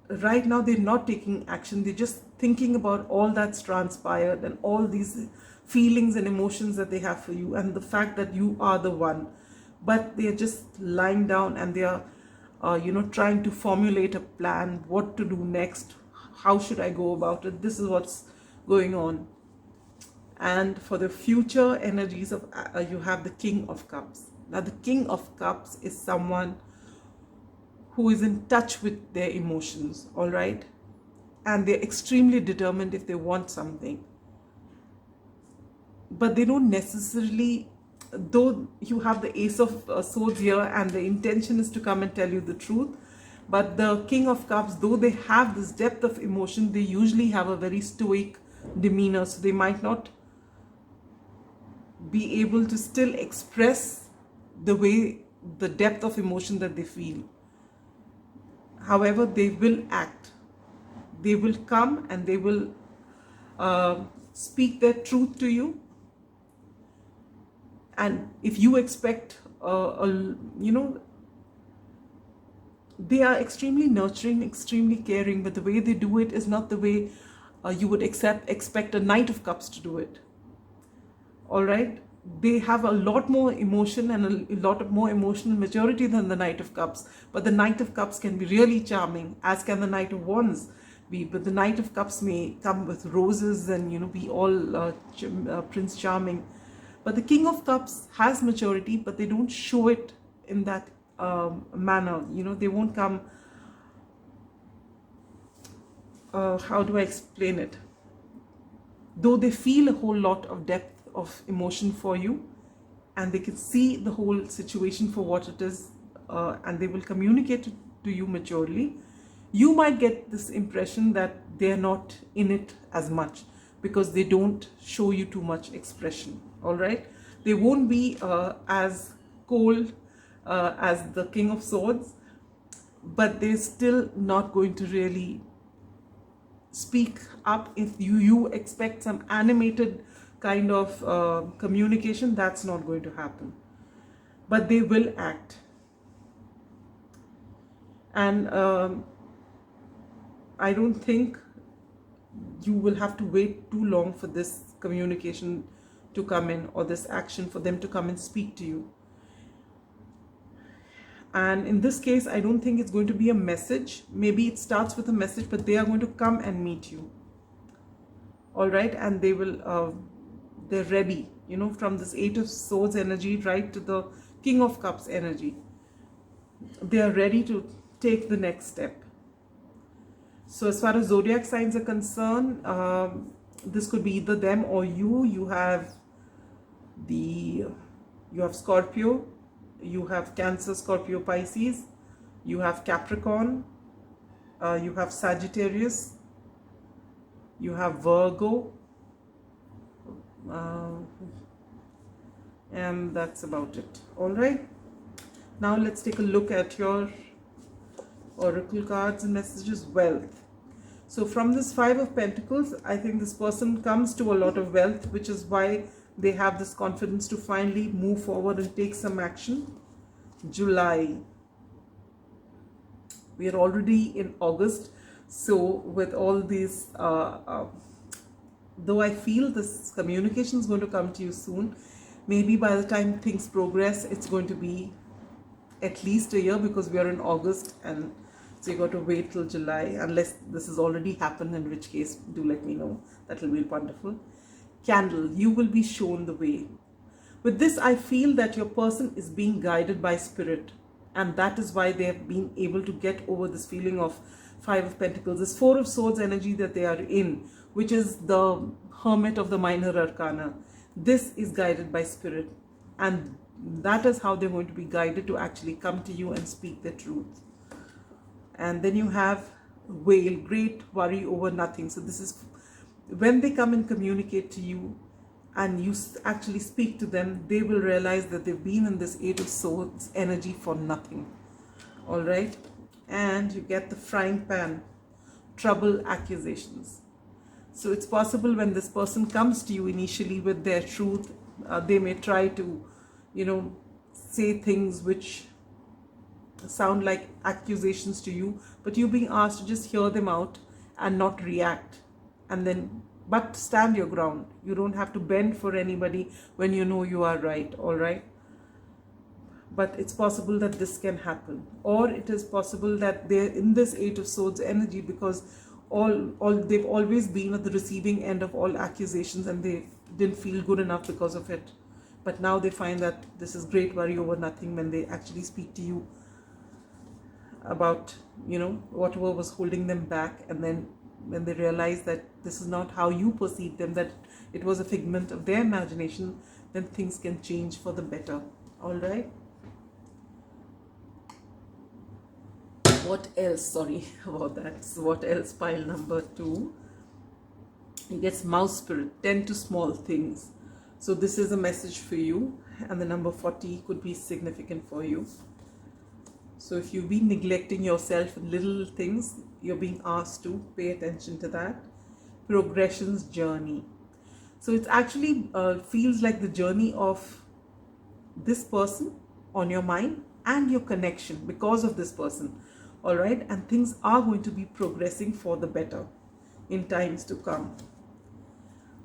right now they're not taking action. They're just thinking about all that's transpired and all these feelings and emotions that they have for you, and the fact that you are the one. But they're just lying down and they are trying to formulate a plan, what to do next, how should I go about it. This is what's going on. And for the future energies of you have the King of Cups. Now the King of Cups is someone who is in touch with their emotions, all right, and they're extremely determined if they want something. But they don't necessarily, though you have the Ace of Swords here and the intention is to come and tell you the truth, but the King of Cups, though they have this depth of emotion, they usually have a very stoic demeanor, so they might not be able to still express the depth of emotion that they feel. However, they will act. They will come and they will speak their truth to you. And if you expect, they are extremely nurturing, extremely caring, but the way they do it is not the way you would expect a Knight of Cups to do it. All right? They have a lot more emotion and a lot more emotional maturity than the Knight of Cups. But the Knight of Cups can be really charming, as can the Knight of Wands be. But the Knight of Cups may come with roses and, be all Prince Charming. But the King of Cups has maturity, but they don't show it in that manner. They won't come, how do I explain it? Though they feel a whole lot of depth of emotion for you, and they can see the whole situation for what it is, and they will communicate it to you maturely, you might get this impression that they're not in it as much because they don't show you too much expression. All right, they won't be as cold as the King of Swords, but they're still not going to really speak up. If you expect some animated kind of communication, that's not going to happen. But they will act. And I don't think you will have to wait too long for this communication to come in, or this action for them to come and speak to you. And in this case, I don't think it's going to be a message. Maybe it starts with a message, but they are going to come and meet you. All right, and they will, they're ready, you know, from this Eight of Swords energy right to the King of Cups energy. They are ready to take the next step. So as far as zodiac signs are concerned, this could be either them or you. You have Scorpio, you have Cancer, Scorpio, Pisces, you have Capricorn, you have Sagittarius, you have Virgo, and that's about it. All right, now let's take a look at your oracle cards and messages. Wealth. So from this Five of Pentacles, I think this person comes to a lot of wealth, which is why they have this confidence to finally move forward and take some action. July. We are already in August. So with all these, though I feel this communication is going to come to you soon, maybe by the time things progress, it's going to be at least a year, because we are in August, and so you got to wait till July, unless this has already happened, in which case do let me know. That will be wonderful. Candle, you will be shown the way. With this, I feel that your person is being guided by spirit, and that is why they have been able to get over this feeling of Five of Pentacles, this Four of Swords energy that they are in, which is the Hermit of the Minor Arcana. This is guided by spirit, and that is how they're going to be guided to actually come to you and speak the truth. And then you have Whale, great worry over nothing. So this is when they come and communicate to you and you actually speak to them, they will realize that they've been in this Eight of Swords energy for nothing. All right. And you get the Frying Pan, trouble, accusations. So it's possible when this person comes to you initially with their truth, they may try to, you know, say things which sound like accusations to you, but you're being asked to just hear them out and not react, and then but stand your ground. You don't have to bend for anybody when you know you are right. All right, but it's possible that this can happen, or it is possible that they're in this Eight of Swords energy because they've always been at the receiving end of all accusations, and they didn't feel good enough because of it. But now they find that this is great worry over nothing when they actually speak to you about, you know, whatever was holding them back, and then when they realize that this is not how you perceive them, that it was a figment of their imagination, then things can change for the better. All right, what else? Sorry about that. So what else? Pile number 2, it gets Mouse Spirit, tend to small things. So this is a message for you, and the number 40 could be significant for you. So if you've been neglecting yourself in little things, you're being asked to pay attention to that. Progression's journey. So it's actually feels like the journey of this person on your mind and your connection because of this person. All right, and things are going to be progressing for the better in times to come.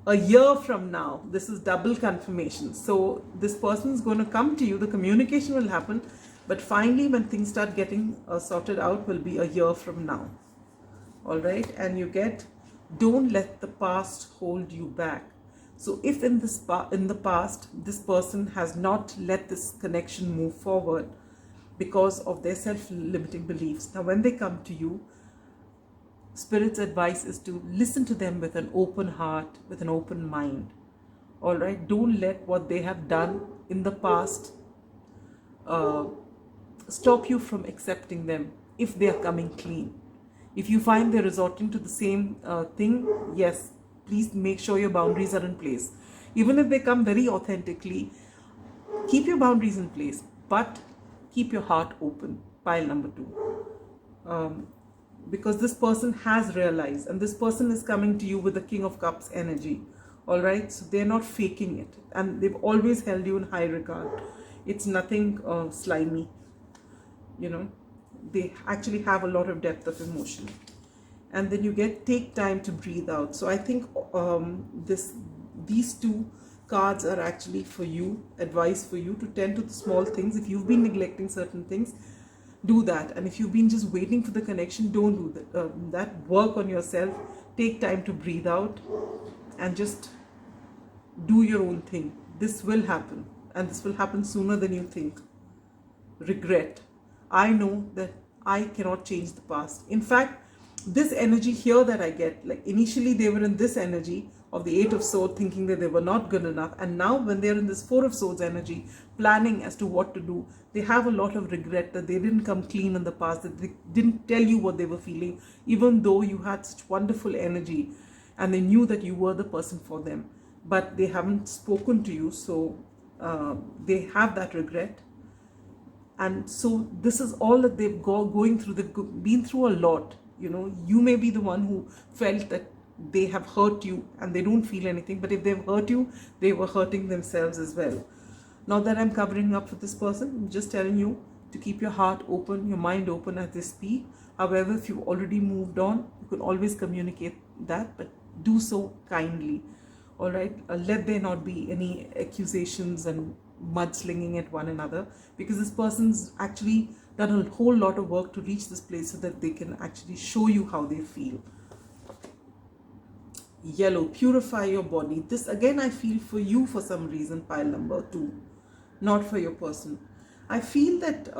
A year from now, this is double confirmation. So this person is going to come to you, the communication will happen, but finally when things start getting sorted out will be a year from now. All right, and you get, don't let the past hold you back. So if in the past this person has not let this connection move forward because of their self-limiting beliefs, now when they come to you, Spirit's advice is to listen to them with an open heart, with an open mind. All right, don't let what they have done in the past stop you from accepting them if they are coming clean. If you find they're resorting to the same thing, yes, please make sure your boundaries are in place. Even if they come very authentically, keep your boundaries in place, but keep your heart open. Pile number 2. Because this person has realized, and this person is coming to you with the King of Cups energy. All right, so they're not faking it, and they've always held you in high regard. It's nothing slimy, you know. They actually have a lot of depth of emotion. And then you get, take time to breathe out. So I think these 2 cards are actually for you, advice for you to tend to the small things. If you've been neglecting certain things, do that. And if you've been just waiting for the connection, don't do that. Work on yourself. Take time to breathe out and just do your own thing. This will happen, and this will happen sooner than you think. Regret. I know that I cannot change the past. In fact, this energy here that I get, like initially they were in this energy of the Eight of Swords, thinking that they were not good enough, and now when they're in this Four of Swords energy, planning as to what to do, they have a lot of regret that they didn't come clean in the past, that they didn't tell you what they were feeling, even though you had such wonderful energy and they knew that you were the person for them, but they haven't spoken to you. So they have that regret. And so this is all that they've going through. They've been through a lot. You know, you may be the one who felt that they have hurt you and they don't feel anything, but if they've hurt you, they were hurting themselves as well. Not that I'm covering up for this person, I'm just telling you to keep your heart open, your mind open as they speak. However, if you've already moved on, you can always communicate that, but do so kindly. All right, let there not be any accusations and mudslinging at one another, because this person's actually done a whole lot of work to reach this place so that they can actually show you how they feel. Yellow, purify your body. This again I feel for you for some reason, pile number 2, not for your person. I feel that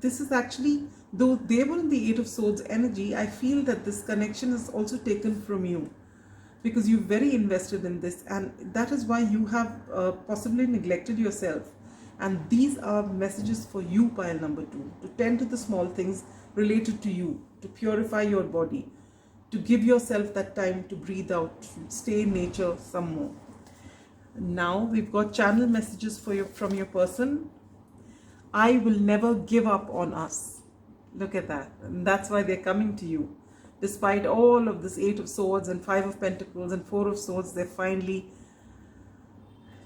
this is actually, though they were in the Eight of Swords energy, I feel that this connection is also taken from you, because you're very invested in this, and that is why you have possibly neglected yourself. And these are messages for you, pile number 2, to tend to the small things related to you, to purify your body, to give yourself that time to breathe out, to stay in nature some more. Now we've got channel messages for you from your person. I will never give up on us. Look at that. And that's why they're coming to you. Despite all of this Eight of Swords and Five of Pentacles and Four of Swords, they're finally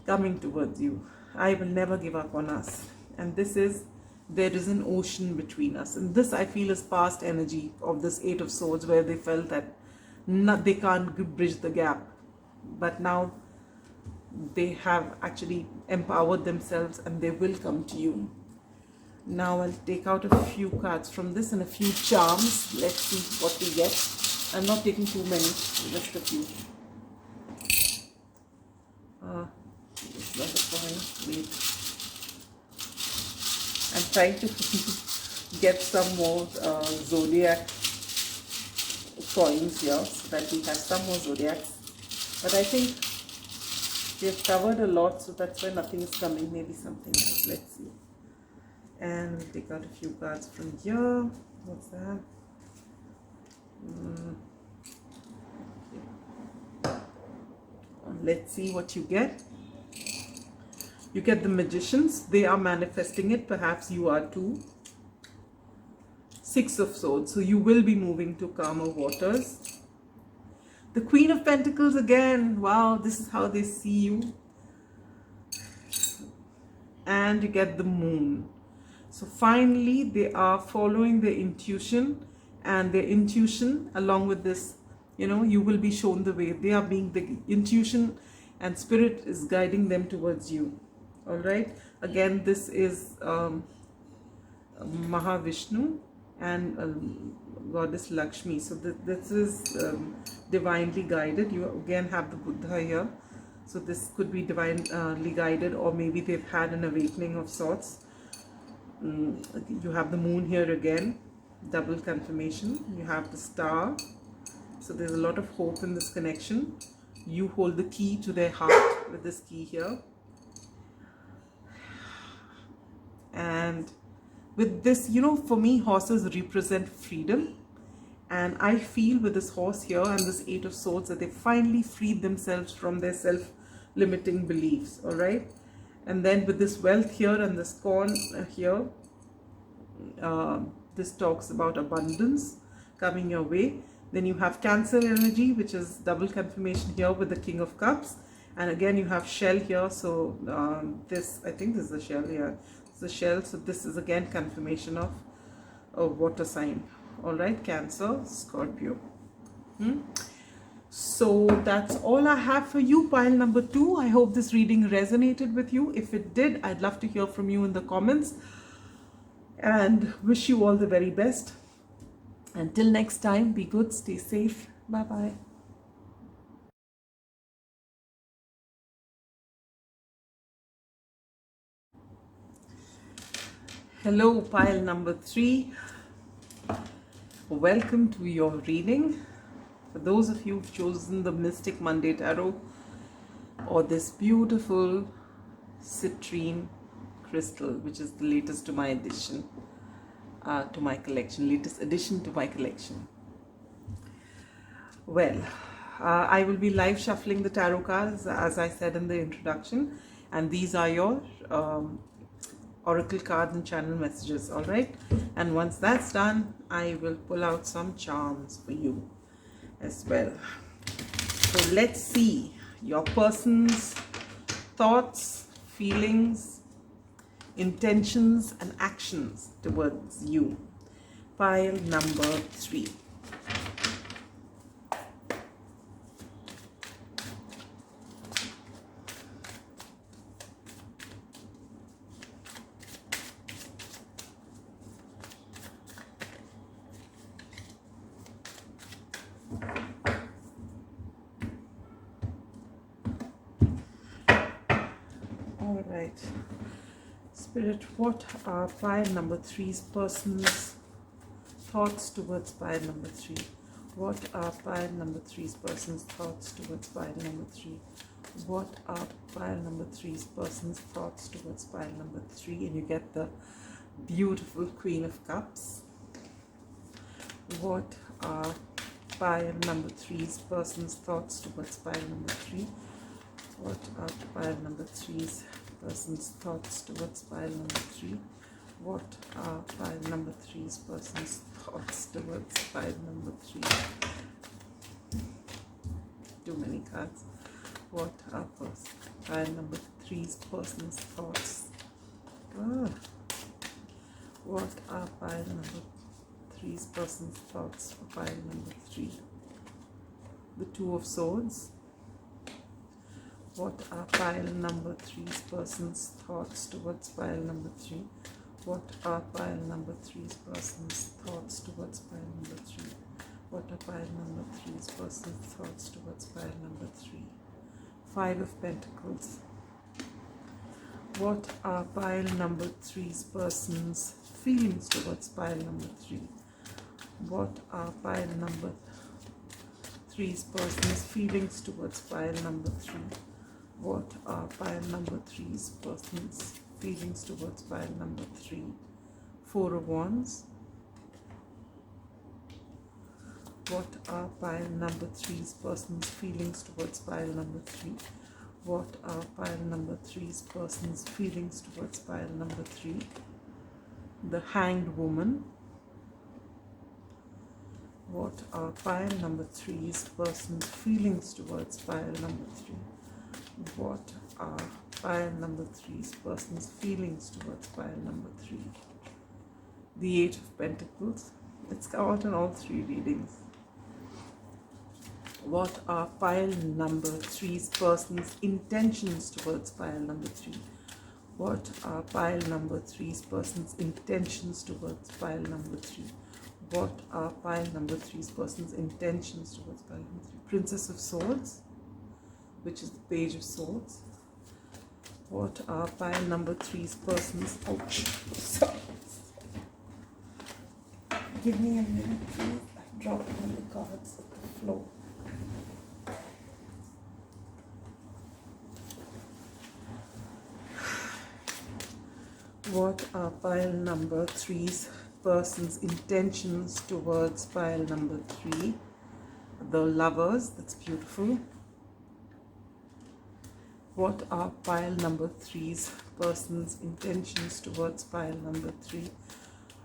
coming towards you. I will never give up on us. And this is, there is an ocean between us. And this I feel is past energy of this Eight of Swords, where they felt that they can't bridge the gap. But now they have actually empowered themselves and they will come to you. Now I'll take out a few cards from this and a few charms. Let's see what we get. I'm not taking too many, just a few. This is not a coin. Wait. I'm trying to get some more zodiac coins here so that we have some more zodiacs. But I think we have covered a lot, so that's why nothing is coming. Maybe something else. Let's see. And we'll take out a few cards from here. What's that? Okay. Let's see what you get. You get the Magicians. They are manifesting it. Perhaps you are too. Six of Swords. So you will be moving to calmer waters. The Queen of Pentacles again. Wow, this is how they see you. And you get the Moon. So finally, they are following their intuition, and their intuition, along with this, you will be shown the way. They are being, the intuition and spirit is guiding them towards you. All right. Again, this is Mahavishnu and Goddess Lakshmi. So this is divinely guided. You again have the Buddha here. So this could be divinely guided, or maybe they've had an awakening of sorts. You have the Moon here again, double confirmation. You have the Star. So there's a lot of hope in this connection. You hold the key to their heart with this key here. And with this, for me, horses represent freedom. And I feel with this horse here and this Eight of Swords that they finally freed themselves from their self-limiting beliefs. All right. And then with this wealth here and this corn here, this talks about abundance coming your way. Then you have Cancer energy, which is double confirmation here with the King of Cups. And again, you have shell here. So I think this is a shell. Yeah, it's a shell. So this is again confirmation of a water sign. All right, Cancer, Scorpio. So that's all I have for you, pile number 2. I hope this reading resonated with you. If it did, I'd love to hear from you in the comments. and wish you all the very best. Until next time, be good, stay safe. Bye bye. Hello, pile number 3. Welcome to your reading. For those of you who've chosen the Mystic Monday Tarot or this beautiful citrine crystal, which is the latest to my addition to my collection, latest addition to my collection. Well, I will be live shuffling the tarot cards as I said in the introduction, and these are your oracle cards and channel messages, all right? And once that's done, I will pull out some charms for you as well. So let's see your person's thoughts, feelings, intentions, and actions towards you. Pile number 3. All right, Spirit, what are pile number 3's person's thoughts towards pile number 3? What are pile number 3's person's thoughts towards pile number 3? What are pile number 3's person's thoughts towards pile number 3? And you get the beautiful Queen of Cups. What are pile number 3's person's thoughts towards pile number 3? What are pile number 3's person's thoughts towards pile number 3? What are pile number 3's person's thoughts towards pile number 3? Too many cards. What are pile number 3's person's thoughts? What are pile number 3's person's thoughts for pile number 3? The Two of Swords. What are pile number 3's person's thoughts towards pile number 3? What are pile number 3's person's thoughts towards pile number 3? What are pile number 3's person's thoughts towards pile number 3? Five of Pentacles. What are pile number 3's person's feelings towards pile number 3? What are pile number 3's person's feelings towards pile number 3? What are pile number 3's person's feelings towards pile number 3? Four of Wands. What are pile number 3's person's feelings towards pile number 3? What are pile number 3's person's feelings towards pile number 3? The Hanged Woman. What are pile number 3's person's feelings towards pile number 3? What are pile number 3's person's feelings towards pile number 3? The Eight of Pentacles. It's out in all 3 readings. What are pile number 3's person's intentions towards pile number 3? What are pile number 3's person's intentions towards pile number 3? What are pile number 3's person's intentions towards pile number 3? Princess of Swords, which is the Page of Swords. What are pile number 3's person's... Ouch! Sorry. Give me a minute, please. I dropped all the cards at the floor. What are pile number 3's person's intentions towards pile number 3? The Lovers. That's beautiful. What are pile number 3's person's intentions towards pile number 3?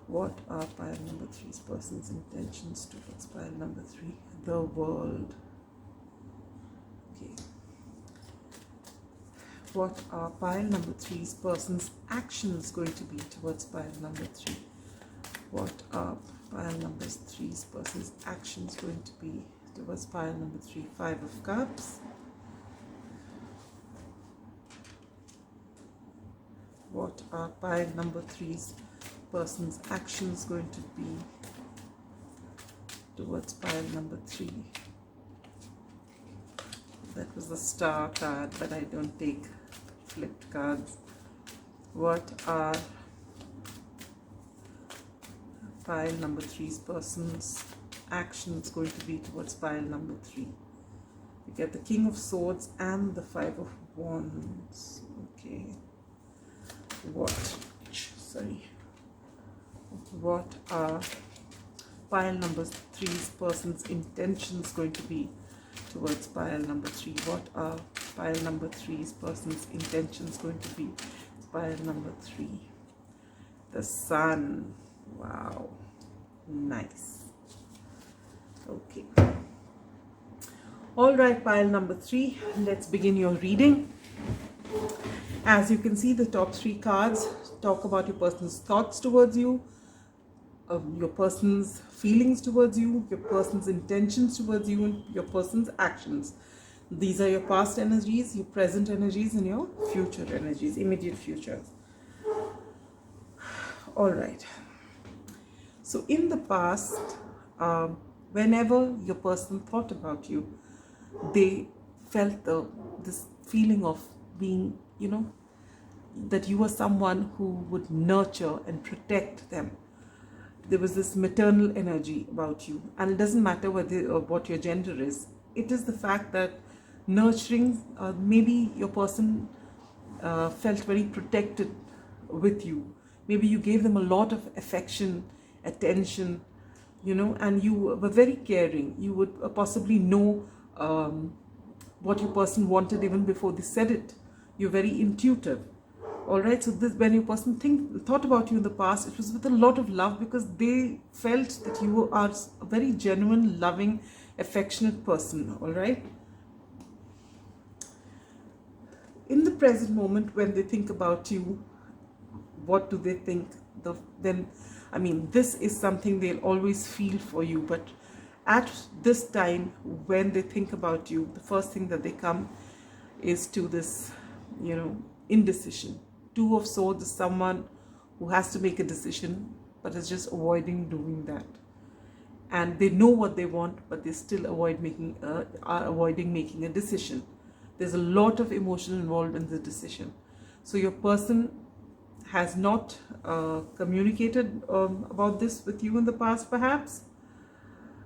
What are pile number 3's person's intentions towards pile number 3? The World. Okay. What are pile number 3's person's actions going to be towards pile number 3? What are pile number 3's person's actions going to be towards pile number 3? Five of Cups. What are pile number 3's person's actions going to be towards pile number 3? That was the star card, but I don't take flipped cards. What are pile number 3's person's actions going to be towards pile number 3? You get the King of Swords and the 5 of Wands. Okay. What are pile number 3's person's intentions going to be towards pile number 3? What are pile number 3's person's intentions going to be pile number 3? The Sun. Wow, nice. Okay, all right, pile number 3, let's begin your reading. As you can see, the top 3 cards talk about your person's thoughts towards you, your person's feelings towards you, your person's intentions towards you, and your person's actions. These are your past energies, your present energies, and your future energies, immediate future. All right. So in the past, whenever your person thought about you, they felt this feeling of being, that you were someone who would nurture and protect them. There was this maternal energy about you, and it doesn't matter what your gender is. It is the fact that nurturing, maybe your person felt very protected with you. Maybe you gave them a lot of affection, attention, and you were very caring. You would possibly know what your person wanted even before they said it. You're very intuitive. All right, so when your person thought about you in the past, it was with a lot of love, because they felt that you are a very genuine, loving, affectionate person. All right. In the present moment, when they think about you, what do they think? This is something they'll always feel for you, but at this time, when they think about you, the first thing that they come is to this, indecision. 2 of Swords is someone who has to make a decision, but is just avoiding doing that. And they know what they want, but they still are avoiding making a decision. There's a lot of emotion involved in the decision. So your person has not communicated about this with you in the past, perhaps,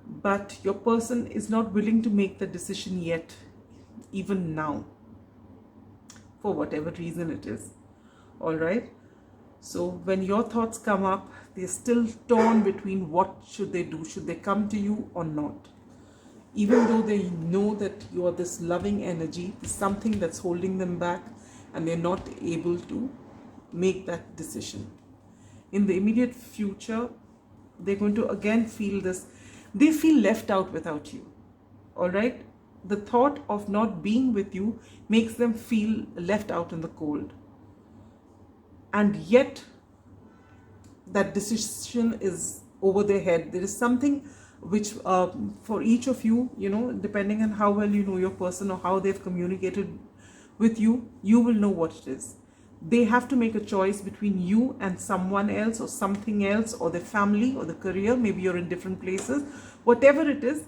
but your person is not willing to make the decision yet, even now, for whatever reason it is. All right. So when your thoughts come up, they're still torn between what should they do. Should they come to you or not? Even though they know that you are this loving energy, there's something that's holding them back, and they're not able to make that decision. In the immediate future, they're going to again feel this. They feel left out without you. All right. The thought of not being with you makes them feel left out in the cold. And yet, that decision is over their head. There is something which, for each of you, depending on how well you know your person or how they've communicated with you, you will know what it is. They have to make a choice between you and someone else or something else, or their family or the career. Maybe you're in different places. Whatever it is,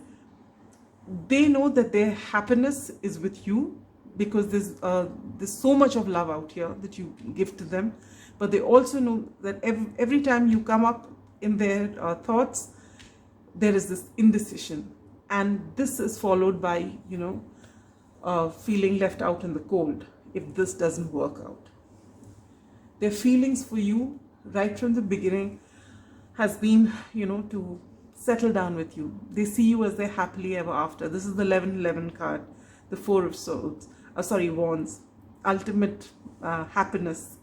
they know that their happiness is with you, because there's so much of love out here that you give to them. But they also know that every time you come up in their thoughts, there is this indecision, and this is followed by feeling left out in the cold if this doesn't work out. Their feelings for you right from the beginning has been to settle down with you. They see you as their happily ever after. This is the 11-11 card, the 4 of Swords, Wands, ultimate happiness.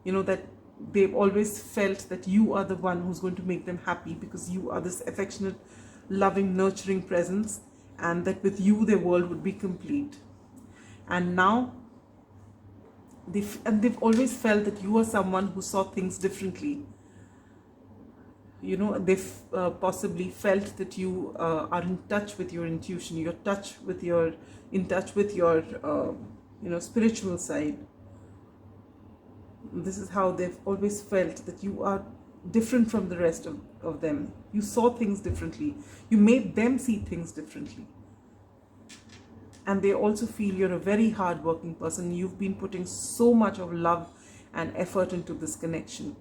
That they've always felt that you are the one who's going to make them happy, because you are this affectionate, loving, nurturing presence, and that with you their world would be complete. And now they've always felt that you are someone who saw things differently. They've possibly felt that you are in touch with your intuition, you're in touch with your spiritual side. This is how they've always felt, that you are different from the rest of them. You saw things differently. You made them see things differently. And they also feel you're a very hardworking person. You've been putting so much of love and effort into this connection.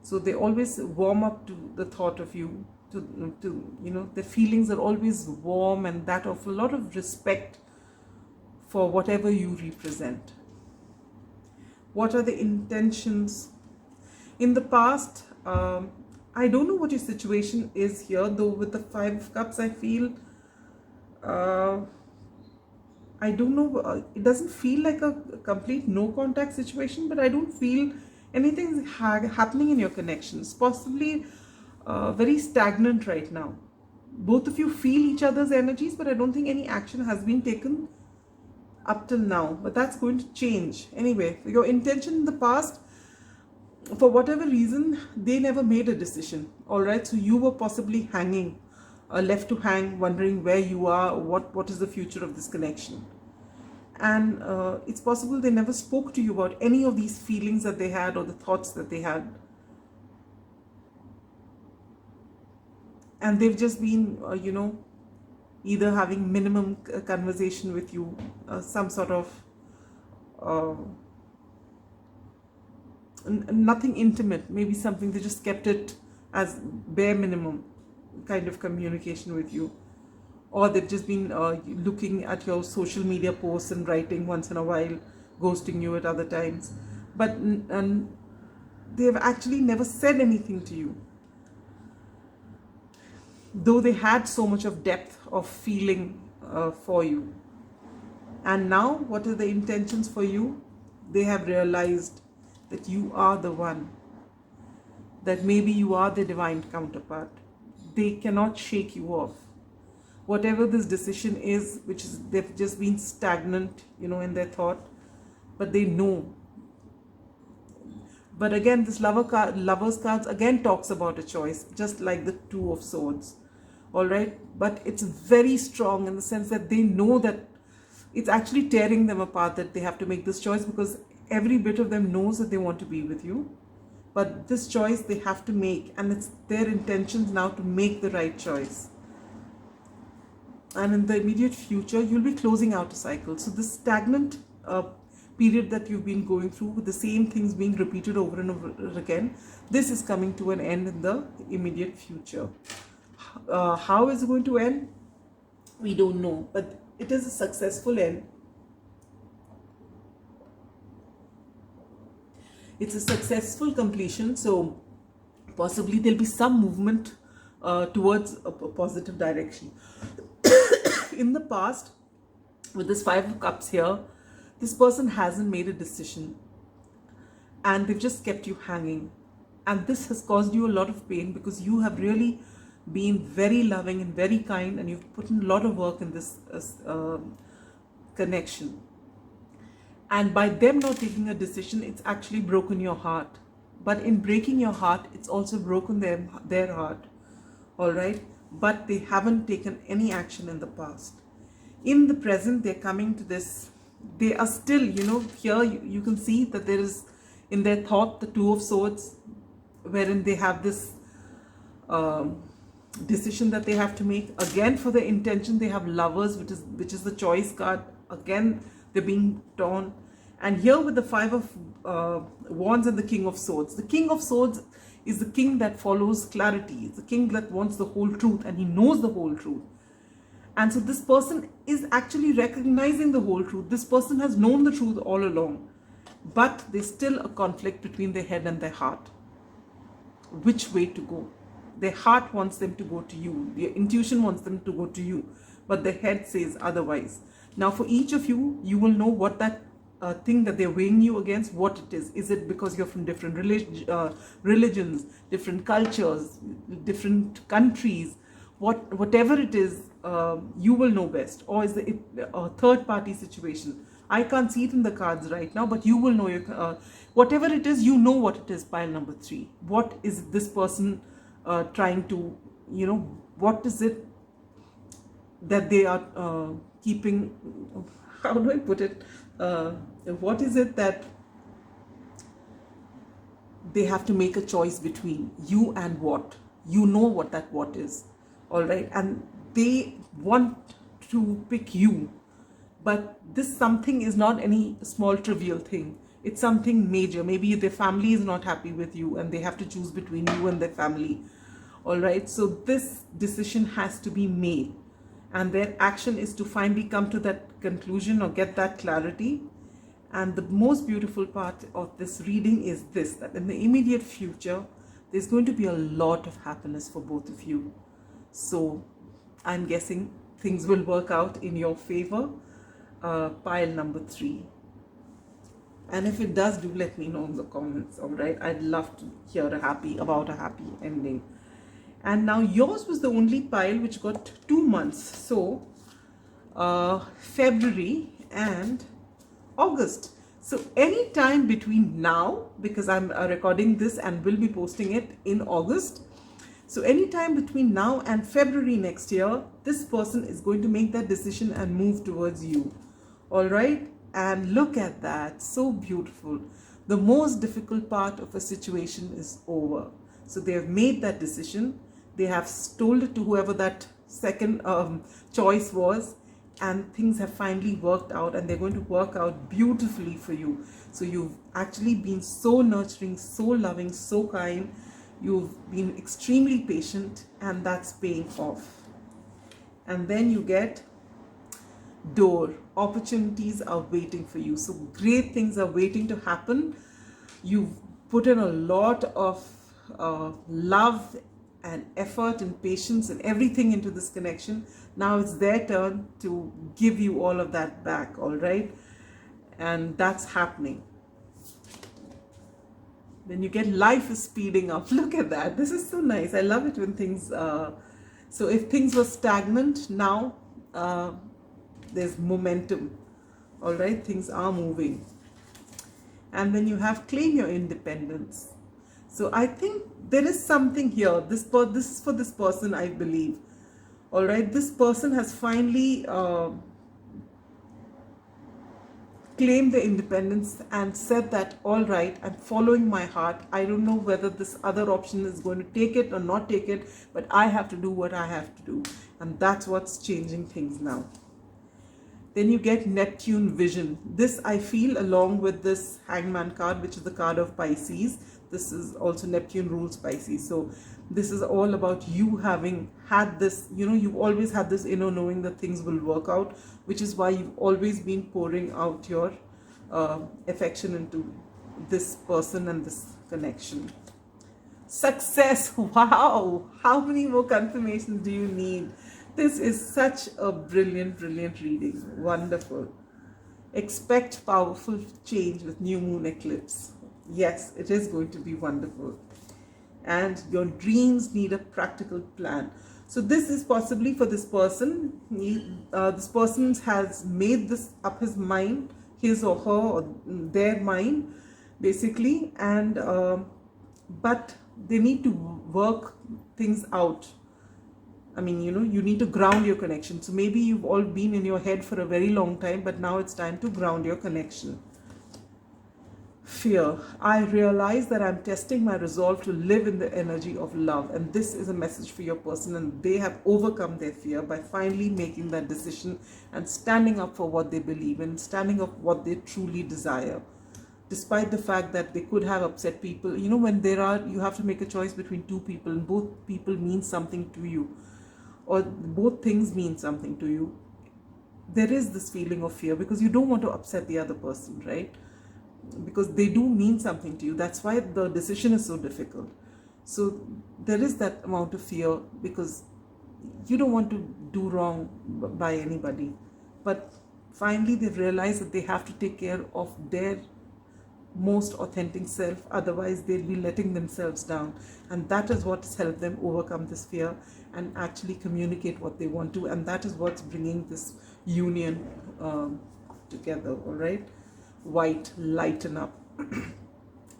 So they always warm up to the thought of you, to their feelings are always warm, and that of a lot of respect for whatever you represent. What are the intentions? In the past, I don't know what your situation is here, though with the Five of Cups, I feel, I don't know, it doesn't feel like a complete no contact situation, but I don't feel anything happening in your connections. Possibly very stagnant right now. Both of you feel each other's energies, but I don't think any action has been taken up till now. But that's going to change. Anyway, your intention in the past, for whatever reason, they never made a decision. Alright, so you were possibly hanging, left to hang, wondering where you are, what is the future of this connection. And it's possible they never spoke to you about any of these feelings that they had or the thoughts that they had. And they've just been, either having minimum conversation with you, some sort of nothing intimate, maybe something they just kept it as bare minimum kind of communication with you. Or they've just been looking at your social media posts and writing once in a while, ghosting you at other times. But and they've actually never said anything to you. Though they had so much of depth of feeling for you. And now, what are the intentions for you? They have realized that you are the one. That maybe you are the divine counterpart. They cannot shake you off. Whatever this decision is, which is they've just been stagnant, in their thought, but they know. But again, this lovers cards again talks about a choice, just like the Two of Swords. All right, but it's very strong in the sense that they know that it's actually tearing them apart that they have to make this choice, because every bit of them knows that they want to be with you. But this choice they have to make, and it's their intentions now to make the right choice. And in the immediate future, you'll be closing out a cycle. So this stagnant period that you've been going through, with the same things being repeated over and over again, this is coming to an end in the immediate future. How is it going to end? We don't know, but it is a successful end. It's a successful completion, so possibly there'll be some movement towards a positive direction. In the past, with this Five of Cups here, this person hasn't made a decision and they've just kept you hanging. And this has caused you a lot of pain, because you have really been very loving and very kind, and you've put in a lot of work in this connection. And by them not taking a decision, it's actually broken your heart. But in breaking your heart, it's also broken their heart. All right? But they haven't taken any action in the past. In the present, they're coming to this. They are still, here you can see that there is, in their thought, the Two of Swords, wherein they have this decision that they have to make. Again, for the intention, they have Lovers, which is the choice card. Again, they're being torn. And here with the Five of Wands and the King of Swords. The King of Swords is the king that follows clarity. It's the king that wants the whole truth, and he knows the whole truth. And so this person is actually recognizing the whole truth. This person has known the truth all along. But there's still a conflict between their head and their heart. Which way to go? Their heart wants them to go to you. Their intuition wants them to go to you. But their head says otherwise. Now for each of you, you will know what that thing that they're weighing you against, what it is. Is it because you're from different religions, different cultures, different countries? Whatever it is, you will know best. Or is it a third party situation? I can't see it in the cards right now, but you will know. Whatever it is, you know what it is, pile number 3. What is this person trying to, what is it that they are keeping, how do I put it? What is it that they have to make a choice between you and what. You know what that what is, all right? And they want to pick you, but this something is not any small trivial thing. It's something major. Maybe their family is not happy with you and they have to choose between you and their family, all right? So this decision has to be made, and their action is to finally come to that conclusion or get that clarity. And the most beautiful part of this reading is this, that in the immediate future, there's going to be a lot of happiness for both of you. So I'm guessing things will work out in your favor. Pile number 3. And if it does, do let me know in the comments, all right? I'd love to hear about a happy ending. And now yours was the only pile which got 2 months. So February and August. So any time between now, because I'm recording this and will be posting it in August. So any time between now and February next year, this person is going to make that decision and move towards you. All right? And look at that. So beautiful. The most difficult part of a situation is over. So they have made that decision. They have told it to whoever that second choice was, and things have finally worked out, and they're going to work out beautifully for you. So you've actually been so nurturing, so loving, so kind. You've been extremely patient, and that's paying off. And then you get door. Opportunities are waiting for you. So great things are waiting to happen. You've put in a lot of love and effort and patience and everything into this connection. Now it's their turn to give you all of that back, all right? And that's happening. Then you get life is speeding up. Look at that. This is so nice. I love it when things, so if things were stagnant, now there's momentum, all right? Things are moving. And then you have claim your independence. So I think there is something here. This is for this person, I believe. All right, this person has finally claimed their independence and said that, all right, I'm following my heart. I don't know whether this other option is going to take it or not take it, but I have to do what I have to do. And that's what's changing things now. Then you get Neptune vision. This I feel along with this Hangman card, which is the card of Pisces. This is also Neptune rules Pisces. So this is all about you having had this, you've always had this inner knowing that things will work out, which is why you've always been pouring out your affection into this person and this connection. Success. Wow. How many more confirmations do you need? This is such a brilliant, brilliant reading. Wonderful. Expect powerful change with new moon eclipse. Yes, it is going to be wonderful. And your dreams need a practical plan. So this is possibly for this person. This person has made this up his mind, his or her or their mind, basically. And but they need to work things out. I mean, you need to ground your connection. So maybe you've all been in your head for a very long time, but now it's time to ground your connection. Fear. I realize that I'm testing my resolve to live in the energy of love. And this is a message for your person. And they have overcome their fear by finally making that decision and standing up for what they believe in, standing up for what they truly desire. Despite the fact that they could have upset people. When you have to make a choice between two people and both people mean something to you, or both things mean something to you, there is this feeling of fear because you don't want to upset the other person, right? Because they do mean something to you. That's why the decision is so difficult. So there is that amount of fear because you don't want to do wrong by anybody. But finally they've realized that they have to take care of their most authentic self, otherwise they'll be letting themselves down. And that is what has helped them overcome this fear and actually communicate what they want to, and that is what's bringing this union together. All right, white, lighten up.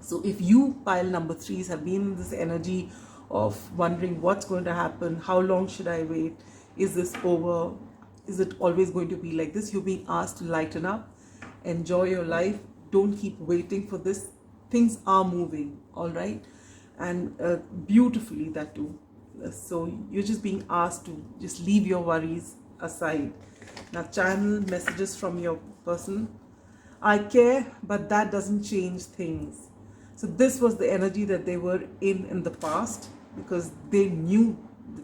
So if you, pile number 3s, have been in this energy of wondering what's going to happen, how long should I wait, is this over, is it always going to be like this, you're being asked to lighten up, enjoy your life. Don't keep waiting for this. things are moving, all right, and beautifully that too. So you're just being asked to just leave your worries aside. Now channel messages from your person. I care, but that doesn't change things. So this was the energy that they were in the past, because they knew,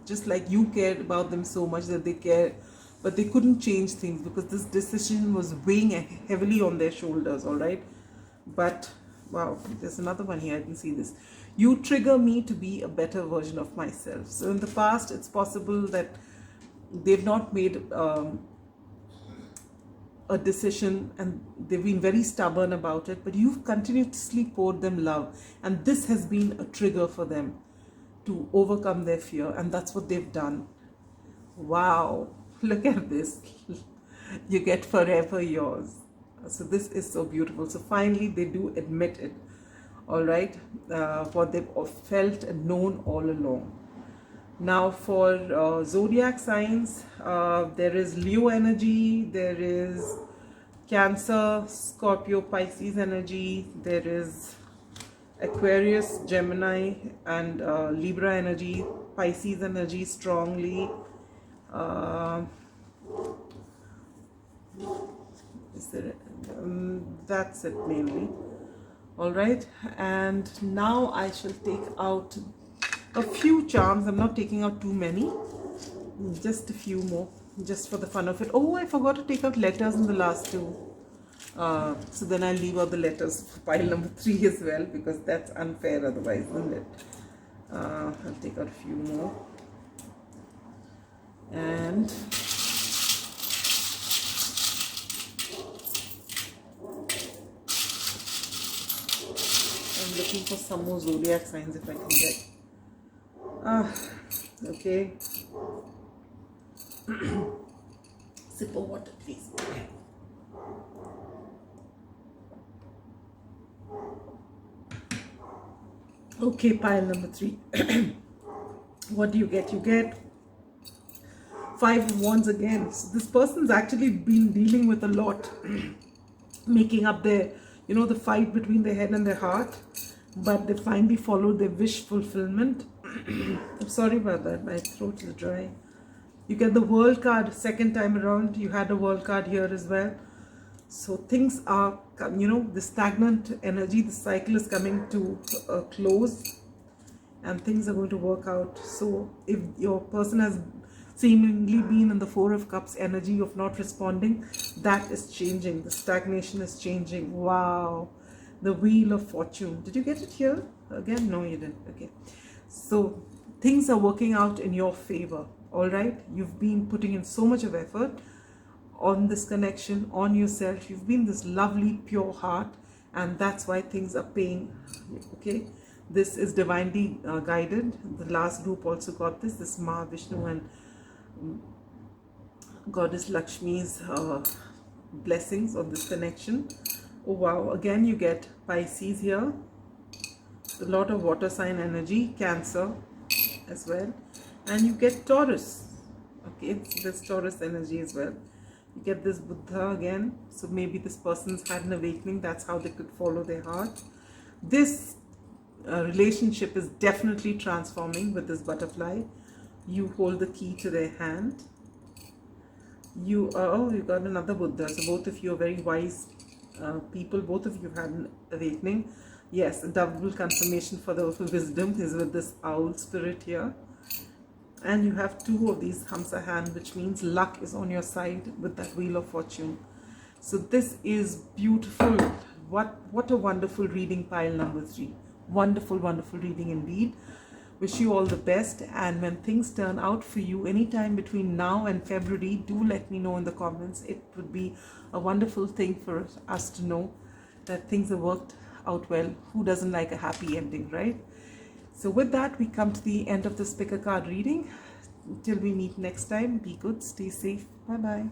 just like you cared about them so much that they care, but they couldn't change things because this decision was weighing heavily on their shoulders, all right. But wow, there's another one here, I can see this. You trigger me to be a better version of myself. So in the past, it's possible that they've not made a decision and they've been very stubborn about it, but you've continuously poured them love, and this has been a trigger for them to overcome their fear, and that's what they've done. Wow, look at this. You get forever yours. So this is so beautiful. So finally they do admit it, all right, what they've felt and known all along. Now for zodiac signs, there is Leo energy, there is Cancer, Scorpio, Pisces energy, there is Aquarius, Gemini, and Libra energy, Pisces energy strongly. Is there, that's it mainly. All right, and now I shall take out a few charms. I'm not taking out too many, just a few more, just for the fun of it. Oh, I forgot to take out letters in the last two. So then I'll leave out the letters for pile number 3 as well, because that's unfair otherwise, isn't it? I'll take out a few more. And I'm looking for some more zodiac signs if I can get. Okay. Sip of water, please. Okay, pile number 3. What do you get? You get 5 of Wands again. So this person's actually been dealing with a lot, making up their, the fight between their head and their heart, but they finally followed their wish fulfillment. I'm sorry about that, my throat is dry. You get the World card second time around. You had a World card here as well. So things are, the stagnant energy, the cycle is coming to a close, and things are going to work out. So if your person has seemingly been in the 4 of Cups energy of not responding, that is changing. The stagnation is changing. Wow. The Wheel of Fortune. Did you get it here? Again? No, you didn't. Okay. So things are working out in your favor. All right. You've been putting in so much of effort on this connection, on yourself. You've been this lovely, pure heart, and that's why things are paying. Okay. This is divinely guided. The last group also got this. This Ma, Vishnu, and Goddess Lakshmi's blessings on this connection. Oh wow, again you get Pisces here, a lot of water sign energy, Cancer as well, and you get Taurus. Okay, so there's Taurus energy as well. You get this Buddha again, so maybe this person's had an awakening, that's how they could follow their heart. This relationship is definitely transforming with this butterfly. You hold the key to their hand. You got another Buddha, so both of you are very wise people. Both of you had an awakening. Yes, a double confirmation for the wisdom is with this owl spirit here. And you have 2 of these Hamsa hand, which means luck is on your side with that Wheel of Fortune. So this is beautiful. What a wonderful reading, pile number 3. Wonderful, wonderful reading indeed. Wish you all the best, and when things turn out for you anytime between now and February, do let me know in the comments. It would be a wonderful thing for us to know that things have worked out well. Who doesn't like a happy ending, right? So with that, we come to the end of this pick a card reading. Till we meet next time, be good, stay safe, bye bye.